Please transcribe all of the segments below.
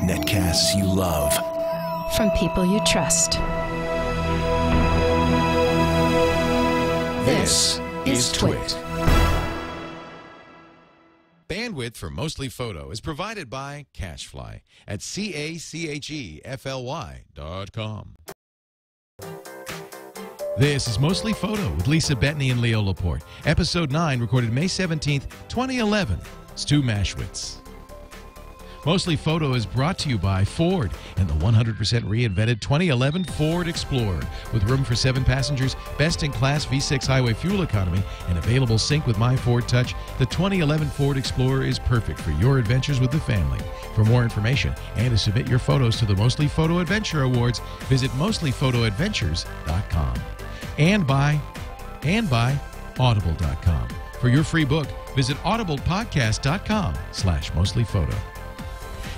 Netcasts you love. From people you trust. This is Twit. Bandwidth for Mostly Photo is provided by Cachefly at CACHEFLY.com. This is Mostly Photo with Lisa Bettany and Leo Laporte. Episode 9, recorded May 17th, 2011. Stu Maschwitz. Mostly Photo is brought to you by Ford and the 100% reinvented 2011 Ford Explorer. With room for 7 passengers, best-in-class V6 highway fuel economy, and available sync with My Ford Touch, the 2011 Ford Explorer is perfect for your adventures with the family. For more information and to submit your photos to the Mostly Photo Adventure Awards, visit mostlyphotoadventures.com. And by audible.com. For your free book, visit audiblepodcast.com/mostlyphoto.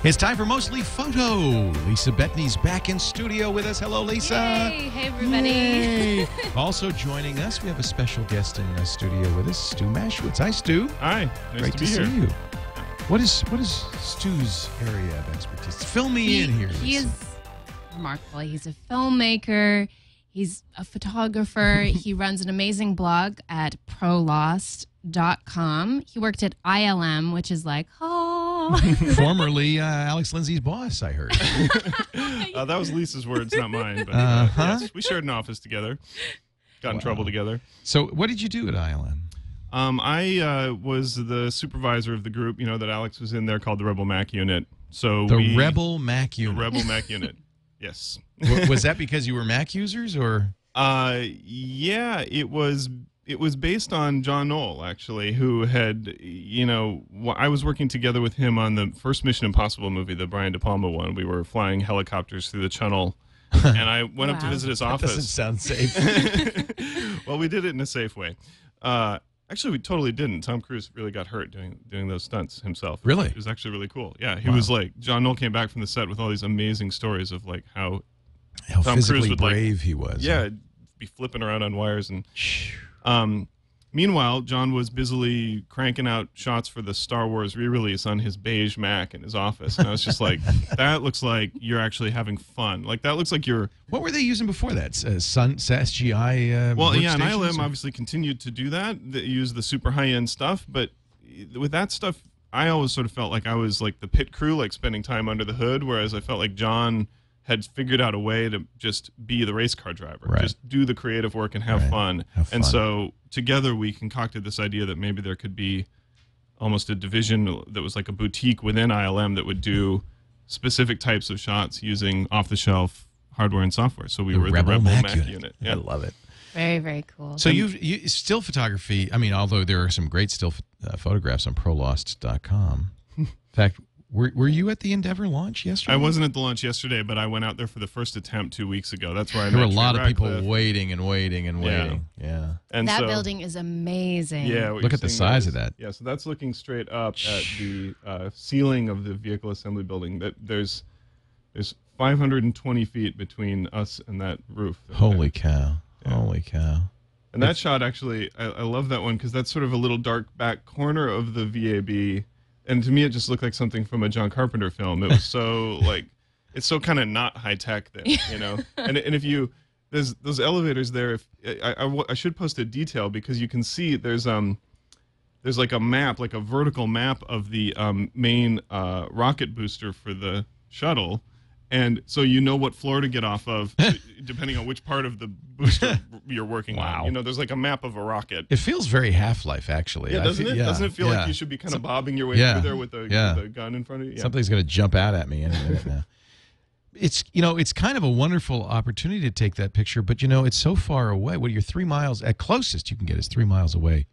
It's time for Mostly Photo. Lisa Bettany's back in studio with us. Hello, Lisa. Yay. Hey, everybody. Yay. Also joining us, we have a special guest in the studio with us, Stu Maschwitz. Hi, Stu. Hi. Great to see you. What is Stu's area of expertise? Fill me in here, Lisa. He is remarkable. He's a filmmaker. He's a photographer. He runs an amazing blog at prolost.com. He worked at ILM, which is like, formerly Alex Lindsay's boss, I heard. That was Lisa's words, not mine. But yes, we shared an office together. Got in trouble together. So what did you do at ILM? I was the supervisor of the group, that Alex was in there, called the Rebel Mac Unit. So the Rebel Mac Unit. The Rebel Mac Unit. Yes. Was that because you were Mac users, or? Yeah, it was based on John Knoll, actually, who had, I was working together with him on the first Mission Impossible movie, the Brian De Palma one. We were flying helicopters through the channel, and I went up to visit his office. That doesn't sound safe. Well, we did it in a safe way. Actually, we totally didn't. Tom Cruise really got hurt doing those stunts himself. Really? It was actually really cool. Yeah, he was like, John Knoll came back from the set with all these amazing stories of like how Tom physically Cruise would, brave he was. Yeah, be flipping around on wires. And meanwhile, John was busily cranking out shots for the Star Wars re-release on his beige Mac in his office. And I was just like, that looks like you're actually having fun. Like, that looks like you're... What were they using before that? SGI Well, yeah, and ILM obviously continued to do that. They used the super high-end stuff. But with that stuff, I always sort of felt like I was like the pit crew, like spending time under the hood, whereas I felt like John had figured out a way to just be the race car driver, right. Just do the creative work and have fun. And so together we concocted this idea that maybe there could be almost a division that was like a boutique within ILM that would do specific types of shots using off-the-shelf hardware and software. So we were the Rebel Mac Unit. Yeah. I love it. Very, very cool. So you still photography, I mean, although there are some great still photographs on prolost.com. In fact, were you at the Endeavor launch yesterday? I wasn't at the launch yesterday, but I went out there for the first attempt 2 weeks ago. That's where I met There were a lot of people Ratcliffe. waiting and waiting and waiting. Yeah. And that so, building is amazing. Yeah. Look at the size of that. Yeah, so that's looking straight up at the ceiling of the vehicle assembly building. There's 520 feet between us and that roof. Holy cow. Yeah. Holy cow. And that shot, actually, I love that one because that's sort of a little dark back corner of the VAB. And to me, it just looked like something from a John Carpenter film. It was so, like, it's so kind of not high-tech there, And if you, there's those elevators there. If I should post a detail because you can see there's like a map, like a vertical map of the main rocket booster for the shuttle. And so you know what floor to get off of, depending on which part of the booster you're working on. There's like a map of a rocket. It feels very Half-Life, actually. Yeah, doesn't it? Yeah, doesn't it feel like you should be kind of bobbing your way through there with a gun in front of you? Yeah. Something's going to jump out at me. Anyway. It's kind of a wonderful opportunity to take that picture, but it's so far away. What, you're 3 miles at closest you can get is 3 miles away.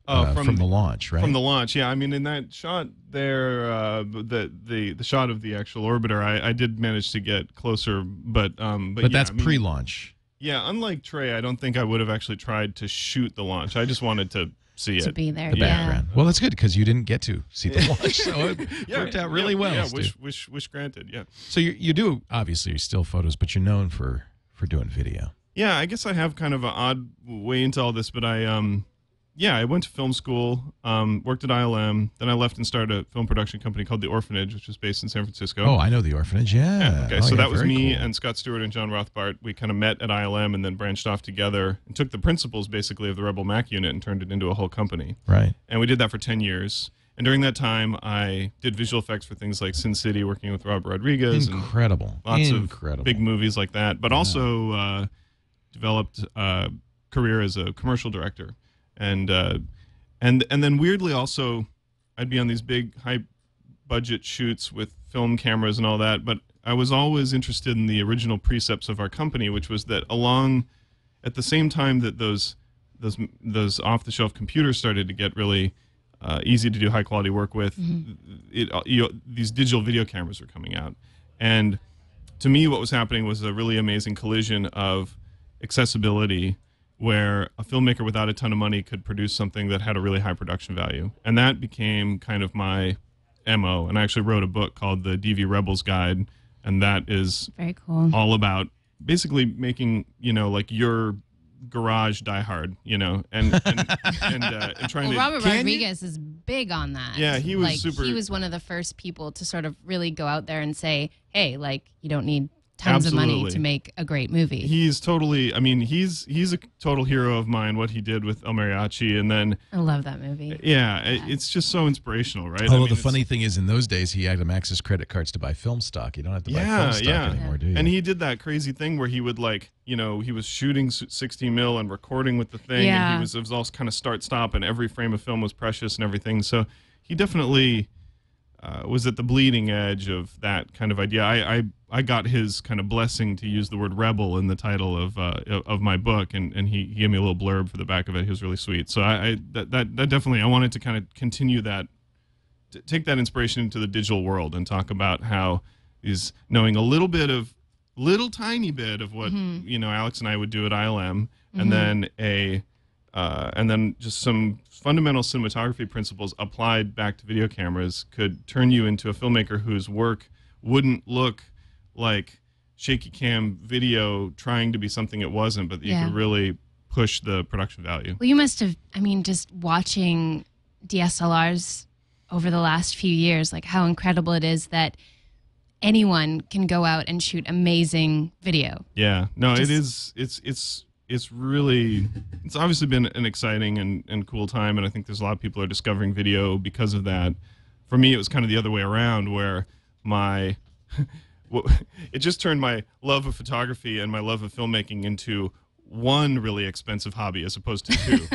From the launch, right? From the launch, yeah. I mean, in that shot there, the shot of the actual orbiter, I did manage to get closer, but that's pre-launch. Yeah, unlike Trey, I don't think I would have actually tried to shoot the launch. I just wanted to see it. To be there, the background. Well, that's good because you didn't get to see the launch, so it worked out really well. Yeah, wish granted. Yeah. So you do obviously still photos, but you're known for doing video. Yeah, I guess I have kind of an odd way into all this, but I yeah, I went to film school, worked at ILM, then I left and started a film production company called The Orphanage, which was based in San Francisco. Oh, I know The Orphanage, yeah. Okay, Oh, so yeah, that was very me cool. and Scott Stewart and John Rothbart. We kind of met at ILM and then branched off together and took the principles, basically, of the Rebel Mac unit and turned it into a whole company. Right. And we did that for 10 years. And during that time, I did visual effects for things like Sin City, working with Robert Rodriguez. Incredible. And lots Incredible. of big movies like that. But also developed a career as a commercial director. And then weirdly also, I'd be on these big high-budget shoots with film cameras and all that. But I was always interested in the original precepts of our company, which was that at the same time that those off-the-shelf computers started to get really easy to do high quality work with, these digital video cameras were coming out. And to me, what was happening was a really amazing collision of accessibility, where a filmmaker without a ton of money could produce something that had a really high production value. And that became kind of my MO. And I actually wrote a book called The DV Rebels Guide, and that is very cool. All about basically making, like your garage Die Hard, and trying to. Robert Rodriguez is big on that. Yeah, he was super. He was one of the first people to sort of really go out there and say, "Hey, you don't need tons of money to make a great movie." He's totally. I mean, he's a total hero of mine. What he did with El Mariachi, and then I love that movie. Yeah, it's just so inspirational, right? Although the funny thing is, in those days, he had to access credit cards to buy film stock. You don't have to buy film stock anymore, do you? And he did that crazy thing where he would he was shooting 16 mil and recording with the thing, and it was all kind of start-stop, and every frame of film was precious and everything. So he definitely was at the bleeding edge of that kind of idea. I got his kind of blessing to use the word rebel in the title of my book, and he gave me a little blurb for the back of it. He was really sweet. So that definitely, I wanted to kind of continue that, to take that inspiration into the digital world and talk about how is knowing a little tiny bit of what Alex and I would do at ILM, and then just some fundamental cinematography principles applied back to video cameras could turn you into a filmmaker whose work wouldn't look like shaky cam video trying to be something it wasn't, but you could really push the production value. Well, you must have, just watching DSLRs over the last few years, how incredible it is that anyone can go out and shoot amazing video. Yeah, no, it is. It's really, it's obviously been an exciting and cool time, and I think there's a lot of people are discovering video because of that. For me, it was kind of the other way around, where it just turned my love of photography and my love of filmmaking into one really expensive hobby as opposed to two.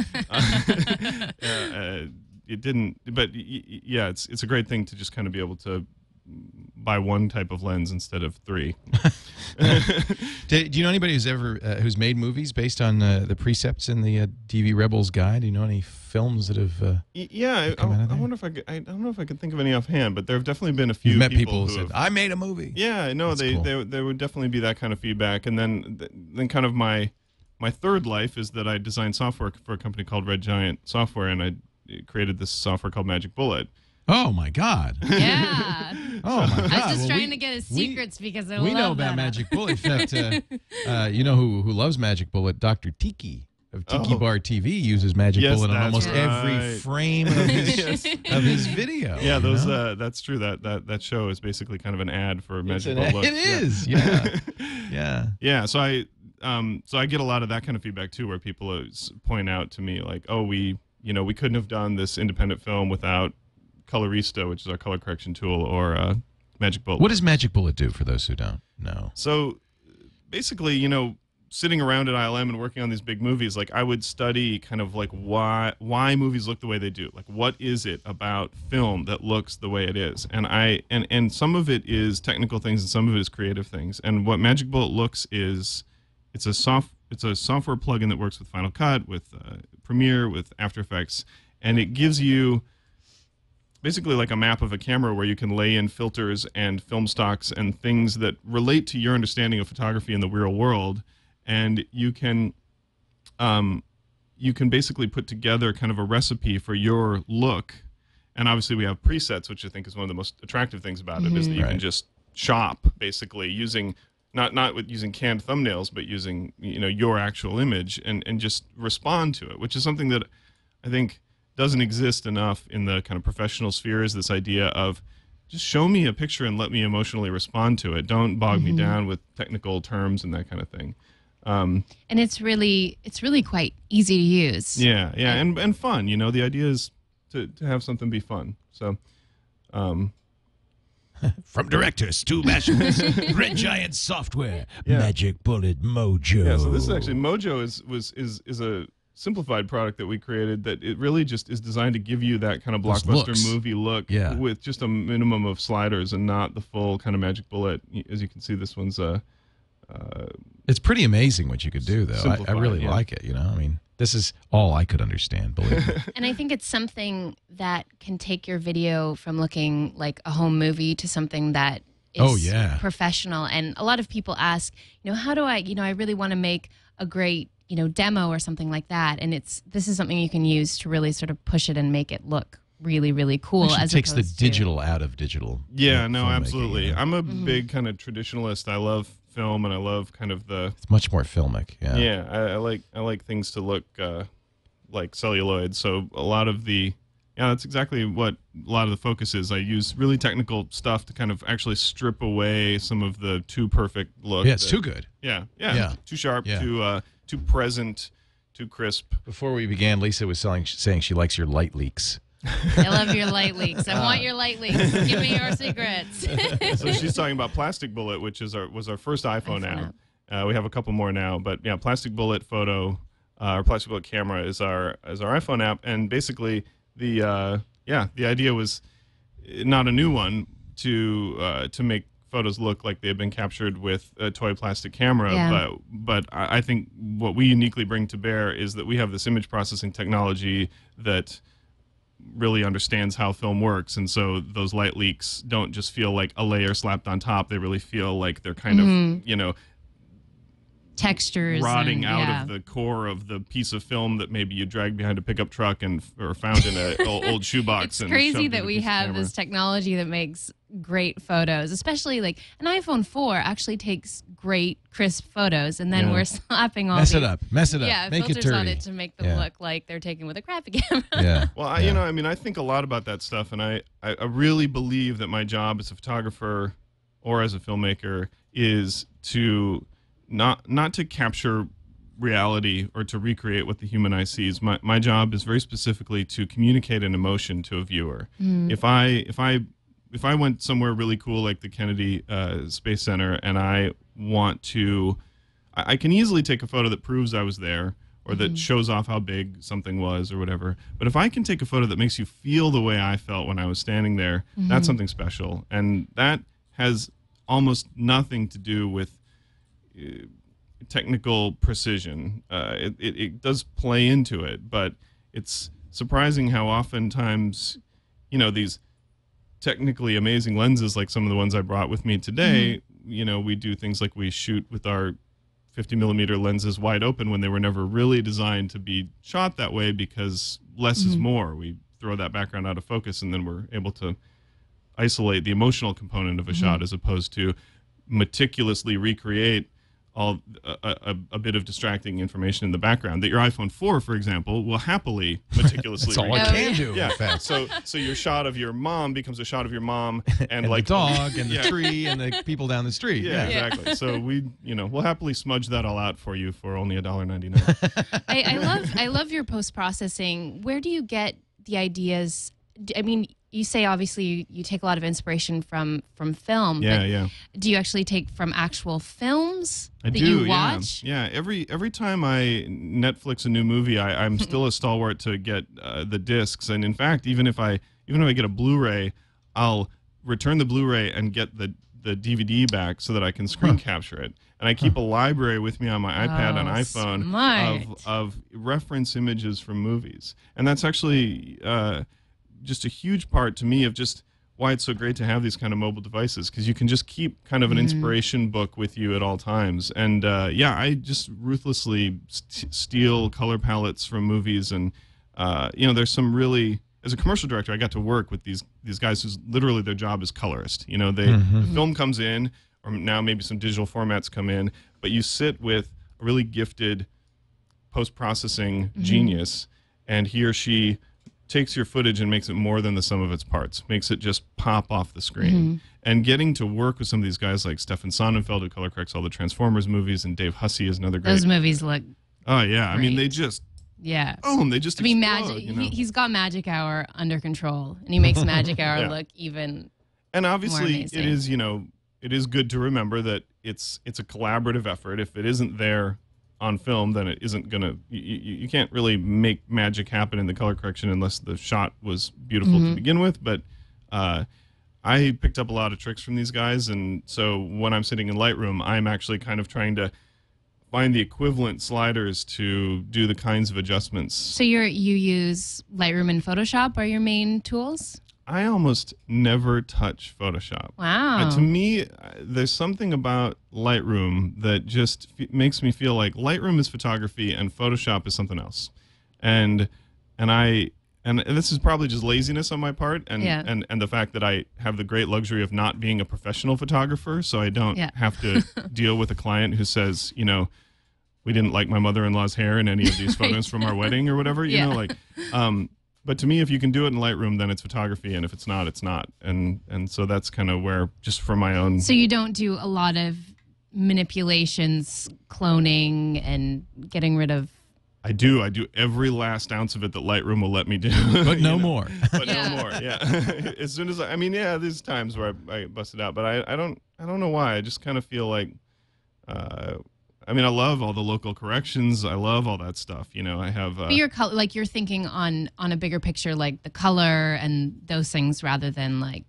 It didn't, but yeah, it's a great thing to just kind of be able to buy one type of lens instead of three. Do you know anybody who's made movies based on the precepts in the DV Rebels Guide? Do you know any films that have? I wonder if I don't know if I could think of any offhand, but there have definitely been a few. You've met people who said, "I made a movie." Yeah, no, there would definitely be that kind of feedback, and then kind of my third life is that I designed software for a company called Red Giant Software, and I created this software called Magic Bullet. Oh my God! Yeah. Oh my God! I was just trying to get his secrets because I love that. We know about Magic Bullet. In fact, you know who loves Magic Bullet? Dr. Tiki of Tiki Bar TV uses Magic Bullet on almost every frame of his video. Yeah, that's true. That show is basically kind of an ad for Magic Bullet. It is. Yeah. Yeah. So I get a lot of that kind of feedback too, where people point out to me like, "Oh, we couldn't have done this independent film without Colorista, which is our color correction tool, or Magic Bullet." What does Magic Bullet do for those who don't know? So basically, sitting around at ILM and working on these big movies, I would study kind of why movies look the way they do. What is it about film that looks the way it is? And and some of it is technical things and some of it is creative things. And what Magic Bullet looks is it's a software plugin that works with Final Cut, with Premiere, with After Effects, and it gives you basically like a map of a camera where you can lay in filters and film stocks and things that relate to your understanding of photography in the real world, and you can basically put together kind of a recipe for your look. And obviously we have presets, which I think is one of the most attractive things about it, is that you can just shop basically using not with using canned thumbnails, but using your actual image and just respond to it, which is something that I think doesn't exist enough in the kind of professional sphere is this idea of just show me a picture and let me emotionally respond to it. Don't bog me down with technical terms and that kind of thing. And it's really quite easy to use. Yeah, and fun. You know, the idea is to have something be fun. So, From director Stu Maschwitz, Red Giant Software, Magic Bullet Mojo. Yeah, so this is actually Mojo is a simplified product that we created that it really just is designed to give you that kind of blockbuster movie look with just a minimum of sliders and not the full kind of Magic Bullet. As you can see, this one's it's pretty amazing what you could do, though. I really like it. You know, I mean, this is all I could understand, believe me. And I think it's something that can take your video from looking like a home movie to something that is professional. And a lot of people ask, you know, how do I, you know, I really want to make a great, you know, demo or something like that. And this is something you can use to really sort of push it and make it look really, really cool. It takes the digital out of digital. Yeah, no, absolutely. I'm a big kind of traditionalist. I love film and I love kind of it's much more filmic. Yeah, I like things to look like celluloid. So a lot of that's exactly what a lot of the focus is. I use really technical stuff to kind of actually strip away some of the too perfect look. Yeah, it's too good. Yeah. Too sharp, too present, too crisp. Before we began, Lisa was saying she likes your light leaks. I love your light leaks. I want your light leaks. Give me your secrets. So she's talking about Plastic Bullet, which was our first iPhone app. We have a couple more now, but yeah, Plastic Bullet photo, or Plastic Bullet camera is our iPhone app, and basically the idea was not a new one to make photos look like they have been captured with a toy plastic camera, but I think what we uniquely bring to bear is that we have this image processing technology that really understands how film works, and so those light leaks don't just feel like a layer slapped on top. They really feel like they're kind of, you know, textures rotting out of the core of the piece of film that maybe you dragged behind a pickup truck or found in an old shoebox. It's crazy that we have this technology that makes great photos, especially like an iPhone 4 actually takes great crisp photos, and then we're slapping all mess it up, make filters it on it to make them look like they're taken with a crappy camera. Well, you know, I mean, I think a lot about that stuff, and I really believe that my job as a photographer or as a filmmaker is to not to capture reality or to recreate what the human eye sees. My job is very specifically to communicate an emotion to a viewer. If I went somewhere really cool like the Kennedy Space Center and I can easily take a photo that proves I was there or that shows off how big something was or whatever. But if I can take a photo that makes you feel the way I felt when I was standing there, that's something special. And that has almost nothing to do with technical precision. It does play into it, but it's surprising how oftentimes, you know, these technically amazing lenses like some of the ones I brought with me today, you know, we do things like we shoot with our 50mm lenses wide open when they were never really designed to be shot that way, because less is more. We throw that background out of focus and then we're able to isolate the emotional component of a shot as opposed to meticulously recreate a bit of distracting information in the background that your iPhone 4, for example, will happily meticulously. That's all I can do. Yeah. So your shot of your mom becomes a shot of your mom and like the dog and the tree and the people down the street. Yeah, exactly. So we'll happily smudge that all out for you for only $1.99. I love your post processing. Where do you get the ideas? I mean, you say obviously you take a lot of inspiration from film. Yeah. Do you actually take from actual films that you watch? Yeah. Every time I Netflix a new movie, I'm still a stalwart to get the discs. And in fact, even if I get a Blu-ray, I'll return the Blu-ray and get the DVD back so that I can screen capture it. And I keep a library with me on my iPad and iPhone of reference images from movies. And that's actually just a huge part to me of just why it's so great to have these kind of mobile devices, because you can just keep kind of an inspiration book with you at all times. And I just ruthlessly steal color palettes from movies. And there's some really, as a commercial director, I got to work with these guys who's literally their job is colorist. You know, the film comes in, or now maybe some digital formats come in, but you sit with a really gifted post-processing genius, and he or she takes your footage and makes it more than the sum of its parts, makes it just pop off the screen. And getting to work with some of these guys like Stefan Sonnenfeld, who color corrects all the Transformers movies, and Dave Hussey is another great. Those movies look. Oh yeah, great. I mean they just. Yeah. Boom! They just. I mean, explode, he's got Magic Hour under control, and he makes Magic Hour look even. And obviously, more it is it is good to remember that it's a collaborative effort. If it isn't there on film, then it isn't gonna. You can't really make magic happen in the color correction unless the shot was beautiful to begin with. But I picked up a lot of tricks from these guys, and so when I'm sitting in Lightroom, I'm actually kind of trying to find the equivalent sliders to do the kinds of adjustments. So you use Lightroom and Photoshop are your main tools? I almost never touch Photoshop. Wow. To me, there's something about Lightroom that just makes me feel like Lightroom is photography and Photoshop is something else. And this is probably just laziness on my part and the fact that I have the great luxury of not being a professional photographer, so I don't have to deal with a client who says, we didn't like my mother-in-law's hair in any of these photos from our wedding or whatever, you know, like but to me, if you can do it in Lightroom, then it's photography, and if it's not, it's not. And so that's kind of where, just for my own. So you don't do a lot of manipulations, cloning, and getting rid of. I do every last ounce of it that Lightroom will let me do. But no more. But no more, yeah. As soon as there's times where I bust it out, but I don't know why. I just kind of feel like, I love all the local corrections. I love all that stuff. I have. But you're thinking on a bigger picture, like the color and those things, rather than like.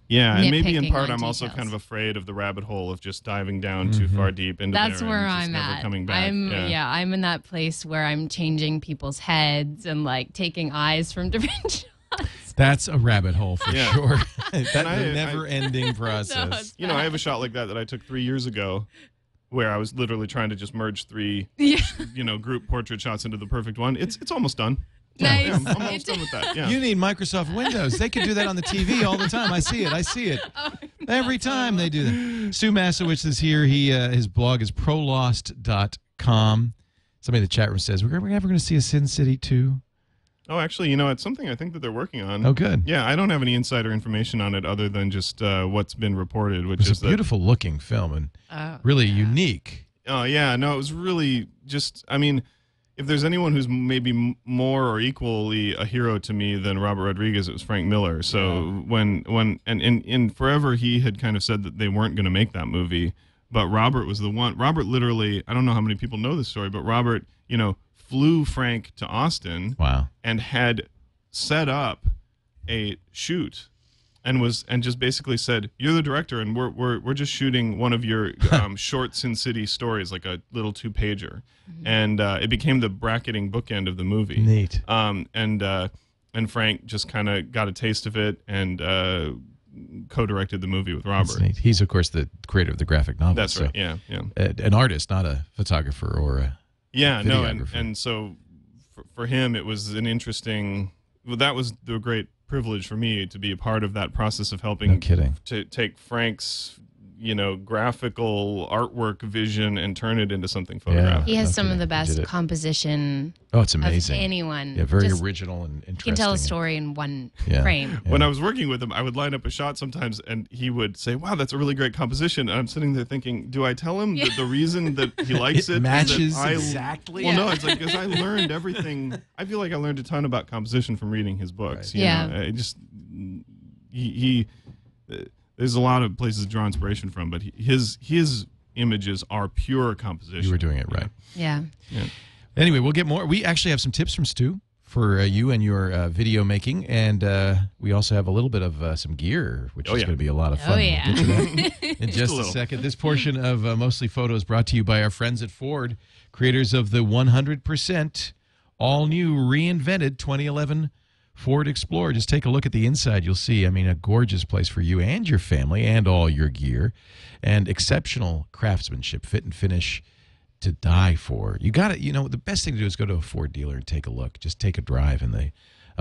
Yeah, and maybe in part I'm details. also kind of afraid of the rabbit hole of just diving down too far deep into That's there where and just I'm never at. coming back. I'm in that place where I'm changing people's heads and like taking eyes from different shots. That's a rabbit hole for sure. That's And a never-ending process. I have a shot like that I took 3 years ago, where I was literally trying to just merge three, group portrait shots into the perfect one. It's almost done. Nice. Yeah, I'm almost done with that. Yeah. You need Microsoft Windows. They can do that on the TV all the time. I see it. Every time they do that. Stu Maschwitz is here. His blog is prolost.com. Somebody in the chat room says, we're never going to see a Sin City 2. Oh, actually, it's something I think that they're working on. Oh, good. Yeah, I don't have any insider information on it other than just what's been reported, which is a beautiful-looking film and really unique. Oh, yeah. No, it was really just, if there's anyone who's maybe more or equally a hero to me than Robert Rodriguez, it was Frank Miller. So when in forever he had kind of said that they weren't going to make that movie, but Robert was the one. Robert literally, I don't know how many people know this story, but Robert, flew Frank to Austin. Wow. And had set up a shoot and just basically said, "You're the director, and we're just shooting one of your short Sin City stories, like a little 2-pager," and it became the bracketing bookend of the movie. Neat. And Frank just kind of got a taste of it and co-directed the movie with Robert. That's neat. He's of course the creator of the graphic novel. That's right. Yeah. An artist, not a photographer or a videographer. And so for him, it was an interesting. Well, that was the great privilege for me to be a part of that process of helping to take Frank's graphical artwork vision and turn it into something photographic. He has some of the best composition. Oh, it's amazing. Of anyone. Yeah, very original and interesting. You can tell a story in one frame. When I was working with him, I would line up a shot sometimes, and he would say, "Wow, that's a really great composition." And I'm sitting there thinking, do I tell him that the reason that he likes it matches is that exactly? Well, no, it's like because I learned everything. I feel like I learned a ton about composition from reading his books. Right. He there's a lot of places to draw inspiration from, but his images are pure composition. You were doing it right. Yeah. Anyway, we'll get more. We actually have some tips from Stu for you and your video making, and we also have a little bit of some gear, which is going to be a lot of fun. Oh, yeah. We'll get to that in just a second. This portion of Mostly Photo is brought to you by our friends at Ford, creators of the 100% all-new reinvented 2011 Ford Explorer. Just take a look at the inside. You'll see, a gorgeous place for you and your family and all your gear, and exceptional craftsmanship, fit and finish to die for. You got it. The best thing to do is go to a Ford dealer and take a look. Just take a drive in the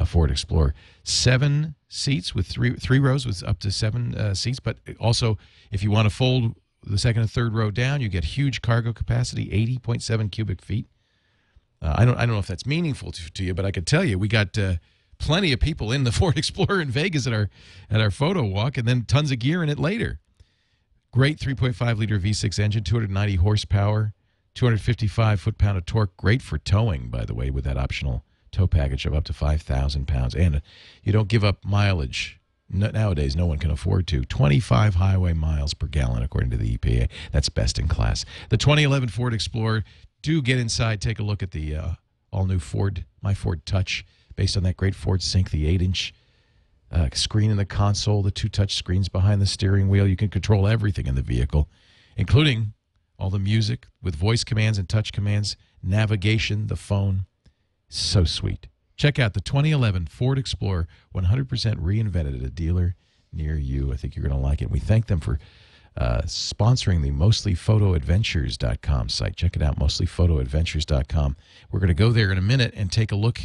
Ford Explorer. 7 seats with three rows with up to 7 seats. But also, if you want to fold the second and third row down, you get huge cargo capacity, 80.7 cubic feet. I don't know if that's meaningful to you, but I could tell you we got plenty of people in the Ford Explorer in Vegas at our photo walk, and then tons of gear in it later. Great 3.5-liter V6 engine, 290 horsepower, 255 foot-pound of torque. Great for towing, by the way, with that optional tow package of up to 5,000 pounds. And you don't give up mileage. Nowadays, no one can afford to. 25 highway miles per gallon, according to the EPA. That's best in class. The 2011 Ford Explorer. Do get inside, take a look at the all-new My Ford Touch, based on that great Ford Sync, the 8-inch screen in the console, the 2 touch screens behind the steering wheel. You can control everything in the vehicle, including all the music with voice commands and touch commands, navigation, the phone. So sweet. Check out the 2011 Ford Explorer, 100% reinvented at a dealer near you. I think you're going to like it. We thank them for sponsoring the mostlyphotoadventures.com site. Check it out, mostlyphotoadventures.com. We're going to go there in a minute and take a look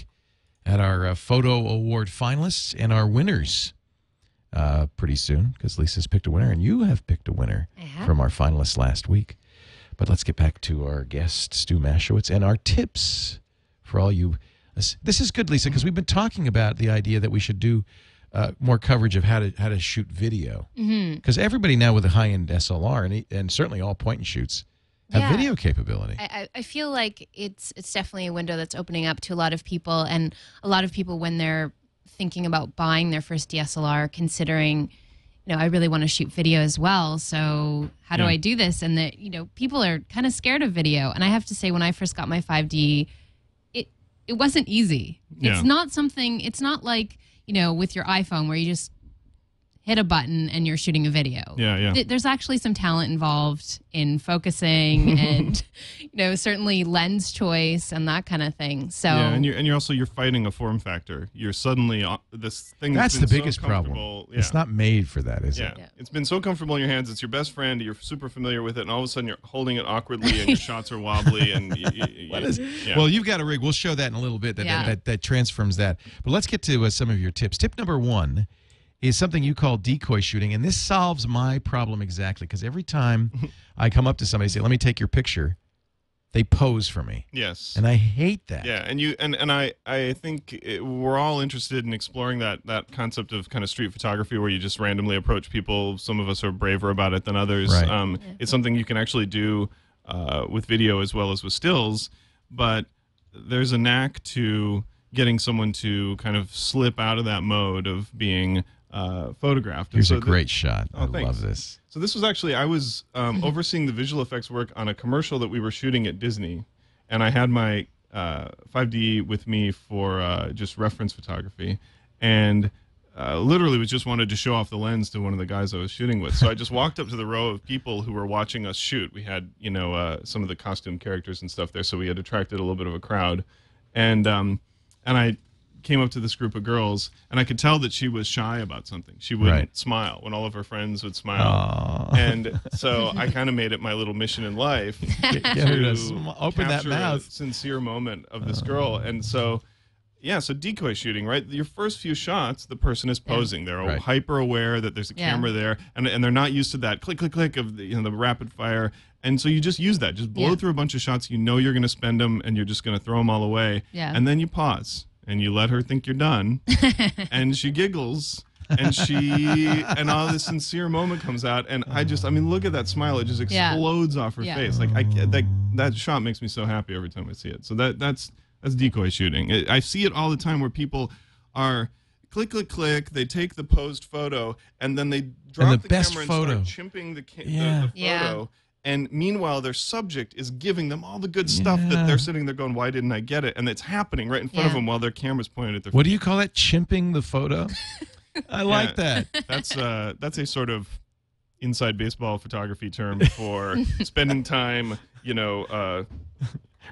at our photo award finalists and our winners pretty soon, because Lisa's picked a winner and you have picked a winner from our finalists last week. But let's get back to our guest, Stu Maschwitz, and our tips for all you. This is good, Lisa, because we've been talking about the idea that we should do more coverage of how to shoot video, because everybody now with a high-end SLR and certainly all point-and-shoots have video capability. I feel like it's definitely a window that's opening up to a lot of people, and a lot of people when they're thinking about buying their first DSLR, considering, I really want to shoot video as well. So how do I do this? And that people are kind of scared of video. And I have to say, when I first got my 5D, it wasn't easy. It's not something. It's not like with your iPhone where you just hit a button and you're shooting a video. There's actually some talent involved in focusing and, certainly lens choice and that kind of thing. So and you're fighting a form factor. You're suddenly this thing. That's the biggest problem. It's not made for that, is it? It's been so comfortable in your hands. It's your best friend. You're super familiar with it, and all of a sudden you're holding it awkwardly, and your shots are wobbly. And well, you've got a rig. We'll show that in a little bit. That transforms that. But let's get to some of your tips. Tip number 1 is something you call decoy shooting, and this solves my problem exactly, because every time I come up to somebody and say, let me take your picture, they pose for me. Yes. And I hate that. Yeah, and I think we're all interested in exploring that concept of kind of street photography where you just randomly approach people. Some of us are braver about it than others. Right. It's something you can actually do with video as well as with stills, but there's a knack to getting someone to kind of slip out of that mode of being photographed. Here's a great shot. I thanks. love this. So this was actually, I was overseeing the visual effects work on a commercial that we were shooting at Disney, and I had my 5D with me for just reference photography, and literally just wanted to show off the lens to one of the guys I was shooting with. So I just walked up to the row of people who were watching us shoot. We had, some of the costume characters and stuff there, so we had attracted a little bit of a crowd, and I came up to this group of girls, and I could tell that she was shy about something. She wouldn't smile when all of her friends would smile. Aww. And so I kind of made it my little mission in life to open that mouth. A sincere moment of this girl. And so, so decoy shooting, right? Your first few shots, the person is posing. They're hyper aware that there's a camera there, and they're not used to that click, click, click of the rapid fire. And so you just use that. Just blow through a bunch of shots. You're going to spend them, and you're just going to throw them all away. Yeah. And then you pause. And you let her think you're done, and she giggles, and all this sincere moment comes out, and look at that smile; it just explodes off her face. Like that shot makes me so happy every time I see it. So that's decoy shooting. I see it all the time where people are click, click, click. They take the posed photo, and then they drop the camera and start chimping the photo. And meanwhile, their subject is giving them all the good stuff that they're sitting there going, why didn't I get it? And it's happening right in front of them while their camera's pointed at their What do you call that? Chimping the photo? I like that. That's a sort of inside baseball photography term for spending time,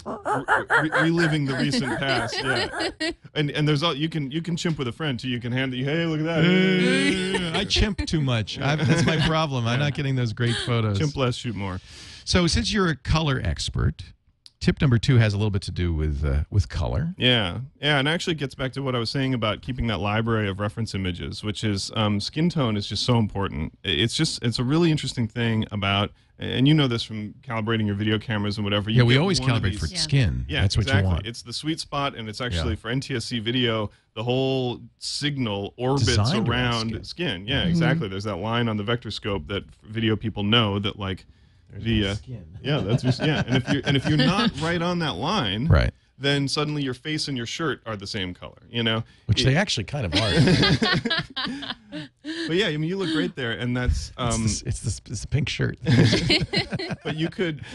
reliving the recent past. Yeah. And there's you can chimp with a friend too. You can hand it, hey, look at that. I chimp too much. That's my problem. I'm not getting those great photos. Chimp less, shoot more. So since you're a color expert, tip number 2 has a little bit to do with color. Yeah, and actually it gets back to what I was saying about keeping that library of reference images, which is skin tone is just so important. It's a really interesting thing about, and you know this from calibrating your video cameras and whatever. Yeah, we always calibrate for skin. Yeah, that's exactly. What you want. It's the sweet spot, and it's actually for NTSC video, the whole signal orbits around skin. Yeah, exactly. There's that line on the vector scope that video people know that like. Skin. Yeah, that's just, and if you're not right on that line, right, then suddenly your face and your shirt are the same color, which they actually kind of are. But yeah, I mean, you look great there, and that's it's the pink shirt. But you could,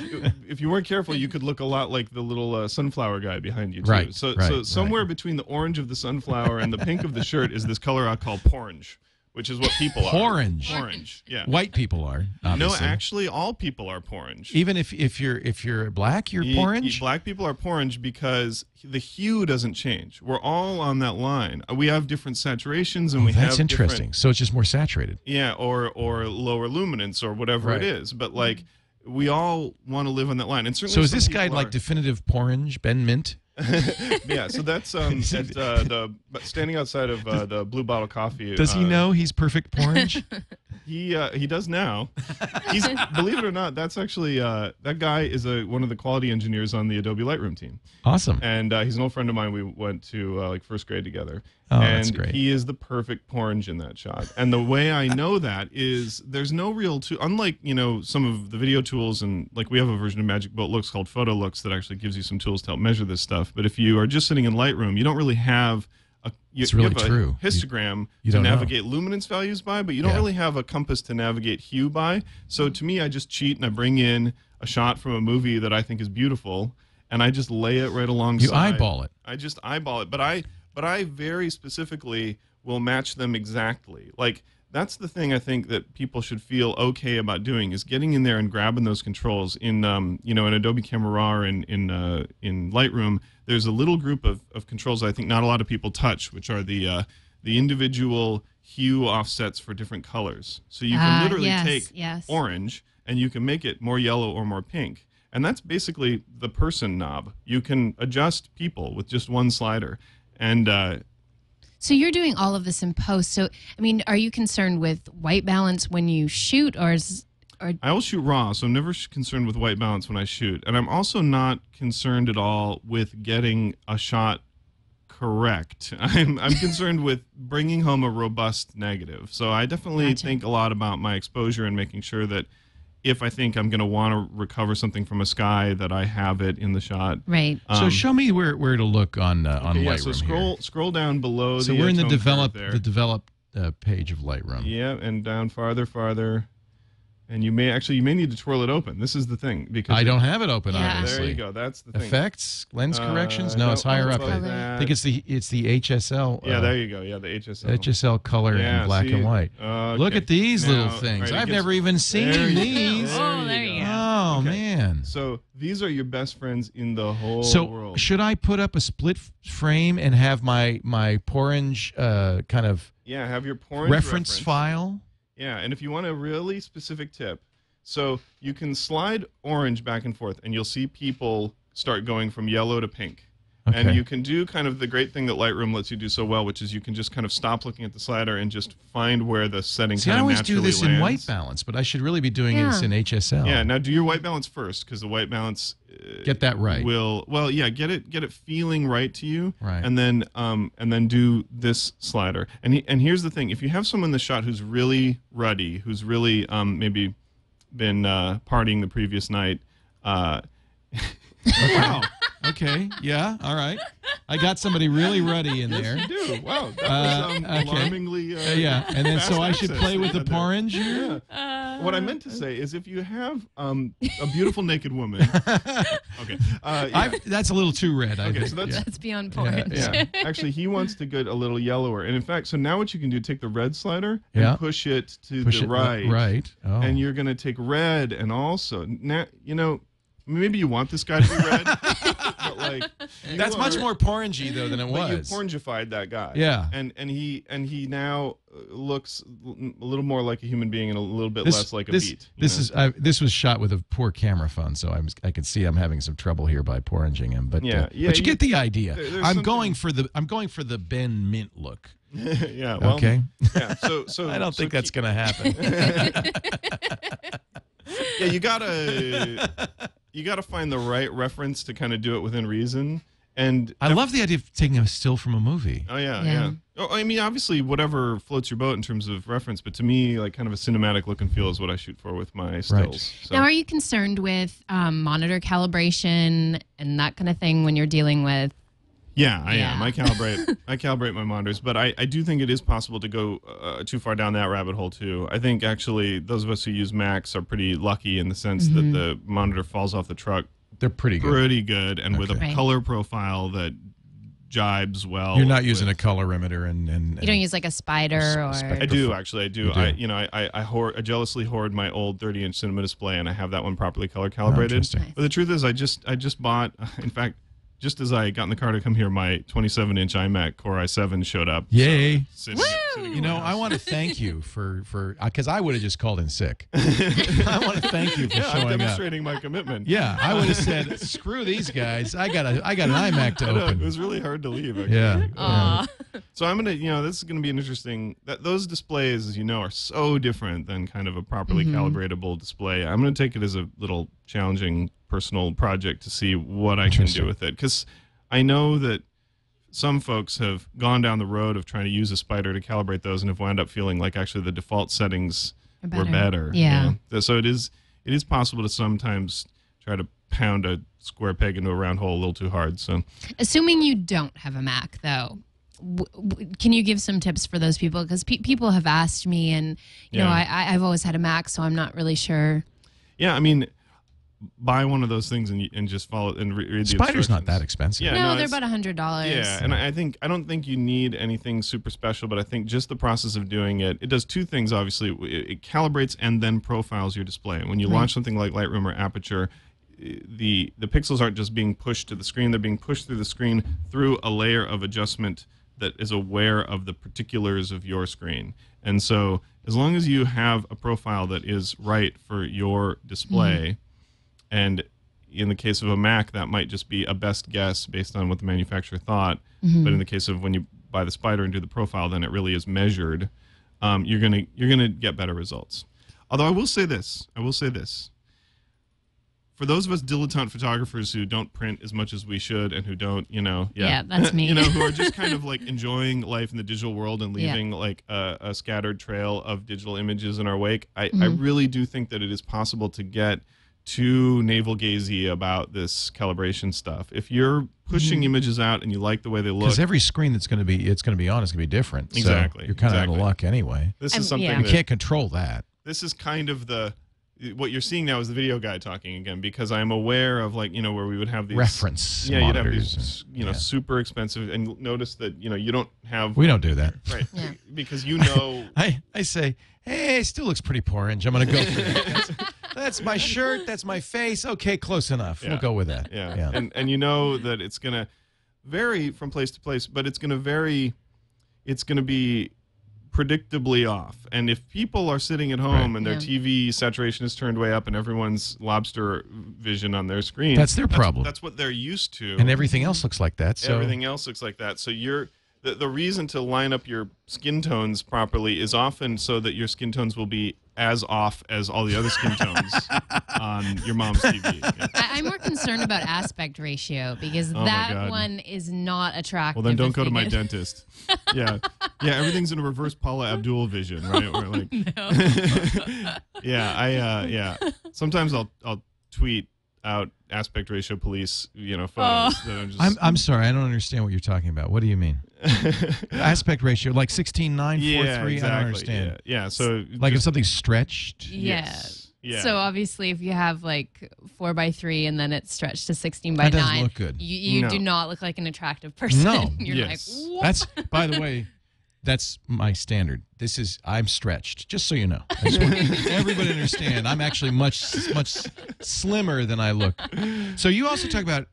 if you weren't careful, you could look a lot like the little sunflower guy behind you too. Right. So somewhere between the orange of the sunflower and the pink of the shirt is this color I call porange. Which is what people are. Porange, yeah. White people are, obviously. No, actually, all people are porange. Even if you're black, you're porange? Black people are porange because the hue doesn't change. We're all on that line. We have different saturations, and that's interesting. So it's just more saturated. Yeah, or lower luminance or whatever it is. But, like, we all want to live on that line. And certainly so is this guy like definitive porange, Ben Mint? Yeah, so that's at standing outside of the Blue Bottle Coffee. Does he know he's perfect porange? He does now. He's, believe it or not, that's actually that guy is one of the quality engineers on the Adobe Lightroom team. Awesome. And he's an old friend of mine. We went to like first grade together. Oh, and that's great. He is the perfect porange in that shot. And the way I know that is there's no real tool, unlike some of the video tools, and like we have a version of Magic Bullet Looks called Photo Looks that actually gives you some tools to help measure this stuff. But if you are just sitting in Lightroom, you don't really have it's really you have true. A histogram you to navigate luminance values by, but you don't Yeah. really have a compass to navigate hue by. So to me, I just cheat and I bring in a shot from a movie that I think is beautiful, and I just lay it right alongside. You eyeball it. I just eyeball it, but I very specifically will match them exactly. Like that's the thing I think that people should feel okay about doing is getting in there and grabbing those controls in in Adobe Camera Raw or in Lightroom. There's a little group of controls I think not a lot of people touch, which are the individual hue offsets for different colors. So you can literally take orange and you can make it more yellow or more pink. And that's basically the person knob. You can adjust people with just one slider. And so you're doing all of this in post. So, I mean, are you concerned with white balance when you shoot, or I will shoot raw, so I'm never concerned with white balance when I shoot. And I'm also not concerned at all with getting a shot correct. I'm concerned with bringing home a robust negative. So I definitely think a lot about my exposure and making sure that if I think I'm going to want to recover something from a sky, that I have it in the shot. Right. So show me where to look on Lightroom. Yeah. So scroll down below. So we're in the develop page of Lightroom. Yeah, and down farther. And you may need to twirl it open. This is the thing because I don't have it open. Obviously. There you go. That's the thing. Effects, lens corrections. No, it's higher up. I think it's the HSL. Yeah, there you go. Yeah, the HSL. HSL color in black and white. Look at these little things. Right, I've never even seen these. There you go. Oh man. So these are your best friends in the whole world. So should I put up a split frame and have my porange kind of have your porange reference file? Yeah, and if you want a really specific tip, so you can slide orange back and forth, and you'll see people start going from yellow to pink. Okay. And you can do kind of the great thing that Lightroom lets you do so well, which is you can just kind of stop looking at the slider and just find where the setting kind of naturally lands. I always do this in white balance, but I should really be doing this in HSL. Yeah, now do your white balance first, because the white balance get that right. Get it feeling right to you, right, and then do this slider. And here's the thing: if you have someone in the shot who's really ruddy, who's really maybe been partying the previous night. Wow. Okay. Yeah. All right. I got somebody really ruddy in there. Yes, you do. Wow. That was alarmingly. Yeah. And then so I should play with the porange. Yeah. What I meant to say is if you have a beautiful naked woman. Okay. That's a little too red. Okay. So that's beyond porange. Yeah. Actually, he wants to get a little yellower. And in fact, so now what you can do, take the red slider and push it to the right. Right. Oh. And you're going to take red and also now maybe you want this guy to be red, but like that's much more porangey though than it was. You porangified that guy. Yeah, and he now looks a little more like a human being and a little bit less like a beat. This was shot with a poor camera phone, so I could see I'm having some trouble here by poranging him. But but you get the idea. I'm going for the Ben Mint look. Yeah. Well, okay. Yeah. So I don't think that's going to happen. Yeah, you gotta find the right reference to kind of do it within reason. And I love the idea of taking a still from a movie. Oh yeah. Oh, I mean, obviously, whatever floats your boat in terms of reference, but to me, like kind of a cinematic look and feel is what I shoot for with my stills. Right. So. Now, are you concerned with monitor calibration and that kind of thing when you're dealing with? Yeah, I am. I calibrate my monitors, but I do think it is possible to go too far down that rabbit hole too. I think actually those of us who use Macs are pretty lucky in the sense that the monitor falls off the truck. They're pretty good, and with a color profile that jibes well. You're not using a colorimeter and you don't use like a spider or. I do actually. I do. I jealously hoard my old 30-inch cinema display, and I have that one properly color calibrated. But the truth is, I just bought. In fact. Just as I got in the car to come here, my 27-inch iMac Core i7 showed up. Yay! So sitting I want to thank you for because I would have just called in sick. I want to thank you for showing I'm demonstrating up. my commitment. Yeah, I would have said, "Screw these guys! I got an iMac to open." It was really hard to leave. Actually. Yeah. So I'm gonna, this is gonna be an interesting. Those displays, as you know, are so different than kind of a properly calibratable display. I'm gonna take it as a little challenging personal project to see what I can do with it, because I know that some folks have gone down the road of trying to use a spider to calibrate those and have wound up feeling like actually the default settings were better. Yeah. So it is possible to sometimes try to pound a square peg into a round hole a little too hard. So, assuming you don't have a Mac though, can you give some tips for those people? Because people have asked me, and you know I've always had a Mac, so I'm not really sure. Yeah, I mean, buy one of those things and just follow and read the instructions. Spider's not that expensive. Yeah, no, they're about $100. Yeah, and I don't think you need anything super special, but I think just the process of doing it does two things. Obviously, it calibrates and then profiles your display. When you launch something like Lightroom or Aperture, the pixels aren't just being pushed to the screen; they're being pushed through the screen through a layer of adjustment that is aware of the particulars of your screen. And so, as long as you have a profile that is right for your display. And in the case of a Mac, that might just be a best guess based on what the manufacturer thought. But in the case of when you buy the spider and do the profile, then it really is measured. You're gonna get better results. Although I will say this. For those of us dilettante photographers who don't print as much as we should and who don't, yeah, that's me. Who are just kind of like enjoying life in the digital world and leaving like a scattered trail of digital images in our wake, I really do think that it is possible to get too navel-gazy about this calibration stuff. If you're pushing images out and you like the way they look, because every screen it's going to be on is going to be different. Exactly. So you're kind of out of luck anyway. This is something you can't control that. This is kind of what you're seeing now is the video guy talking again, because I'm aware of where we would have these reference. Yeah, you'd have these super expensive, and notice that you don't have. We don't do that, right? Yeah. Because I say, hey, it still looks pretty orange. I'm going to go for that. That's my shirt. That's my face. Okay, close enough. We'll go with that. Yeah. And you know that it's going to vary from place to place, but it's going to be predictably off. And if people are sitting at home and their TV saturation is turned way up and everyone's lobster vision on their screen, that's their problem. That's what they're used to. And everything else looks like that. So everything else looks like that. So the reason to line up your skin tones properly is often so that your skin tones will be as off as all the other skin tones on your mom's TV. Yeah. I'm more concerned about aspect ratio because that one is not attractive. Well, then don't go to my dentist. Yeah, everything's in a reverse Paula Abdul vision, right? Or like, no. Yeah. Sometimes I'll tweet out aspect ratio police, photos. That I'm sorry, I don't understand what you're talking about. What do you mean? Aspect ratio, like 16:9:43. Exactly. I don't understand. Yeah. So like if something's stretched. Yes. Yeah. So obviously, if you have like 4:3 and then it's stretched to 16:9, that doesn't look good. You do not look like an attractive person. No. You're yes. like, what? That's, by the way, That's my standard. I'm stretched, just so you know. I just want everybody to understand I'm actually much slimmer than I look. So you also talk about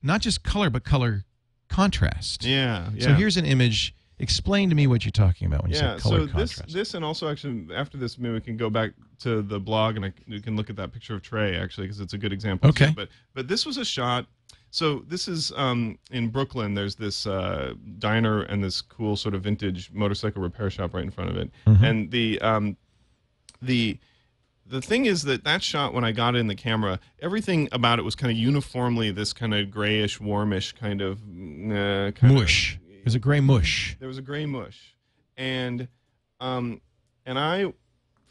not just color, but color contrast. Yeah. So here's an image. Explain to me what you're talking about when you say color contrast. This and also actually after this, maybe we can go back to the blog and you can look at that picture of Trey actually because it's a good example. Okay. Too. But this was a shot. So this is in Brooklyn. There's this diner and this cool sort of vintage motorcycle repair shop right in front of it. Mm-hmm. And the thing is that shot, when I got it in the camera, everything about it was kind of uniformly this kind of grayish, warmish kind of mush. There's a gray mush. There was a gray mush, and I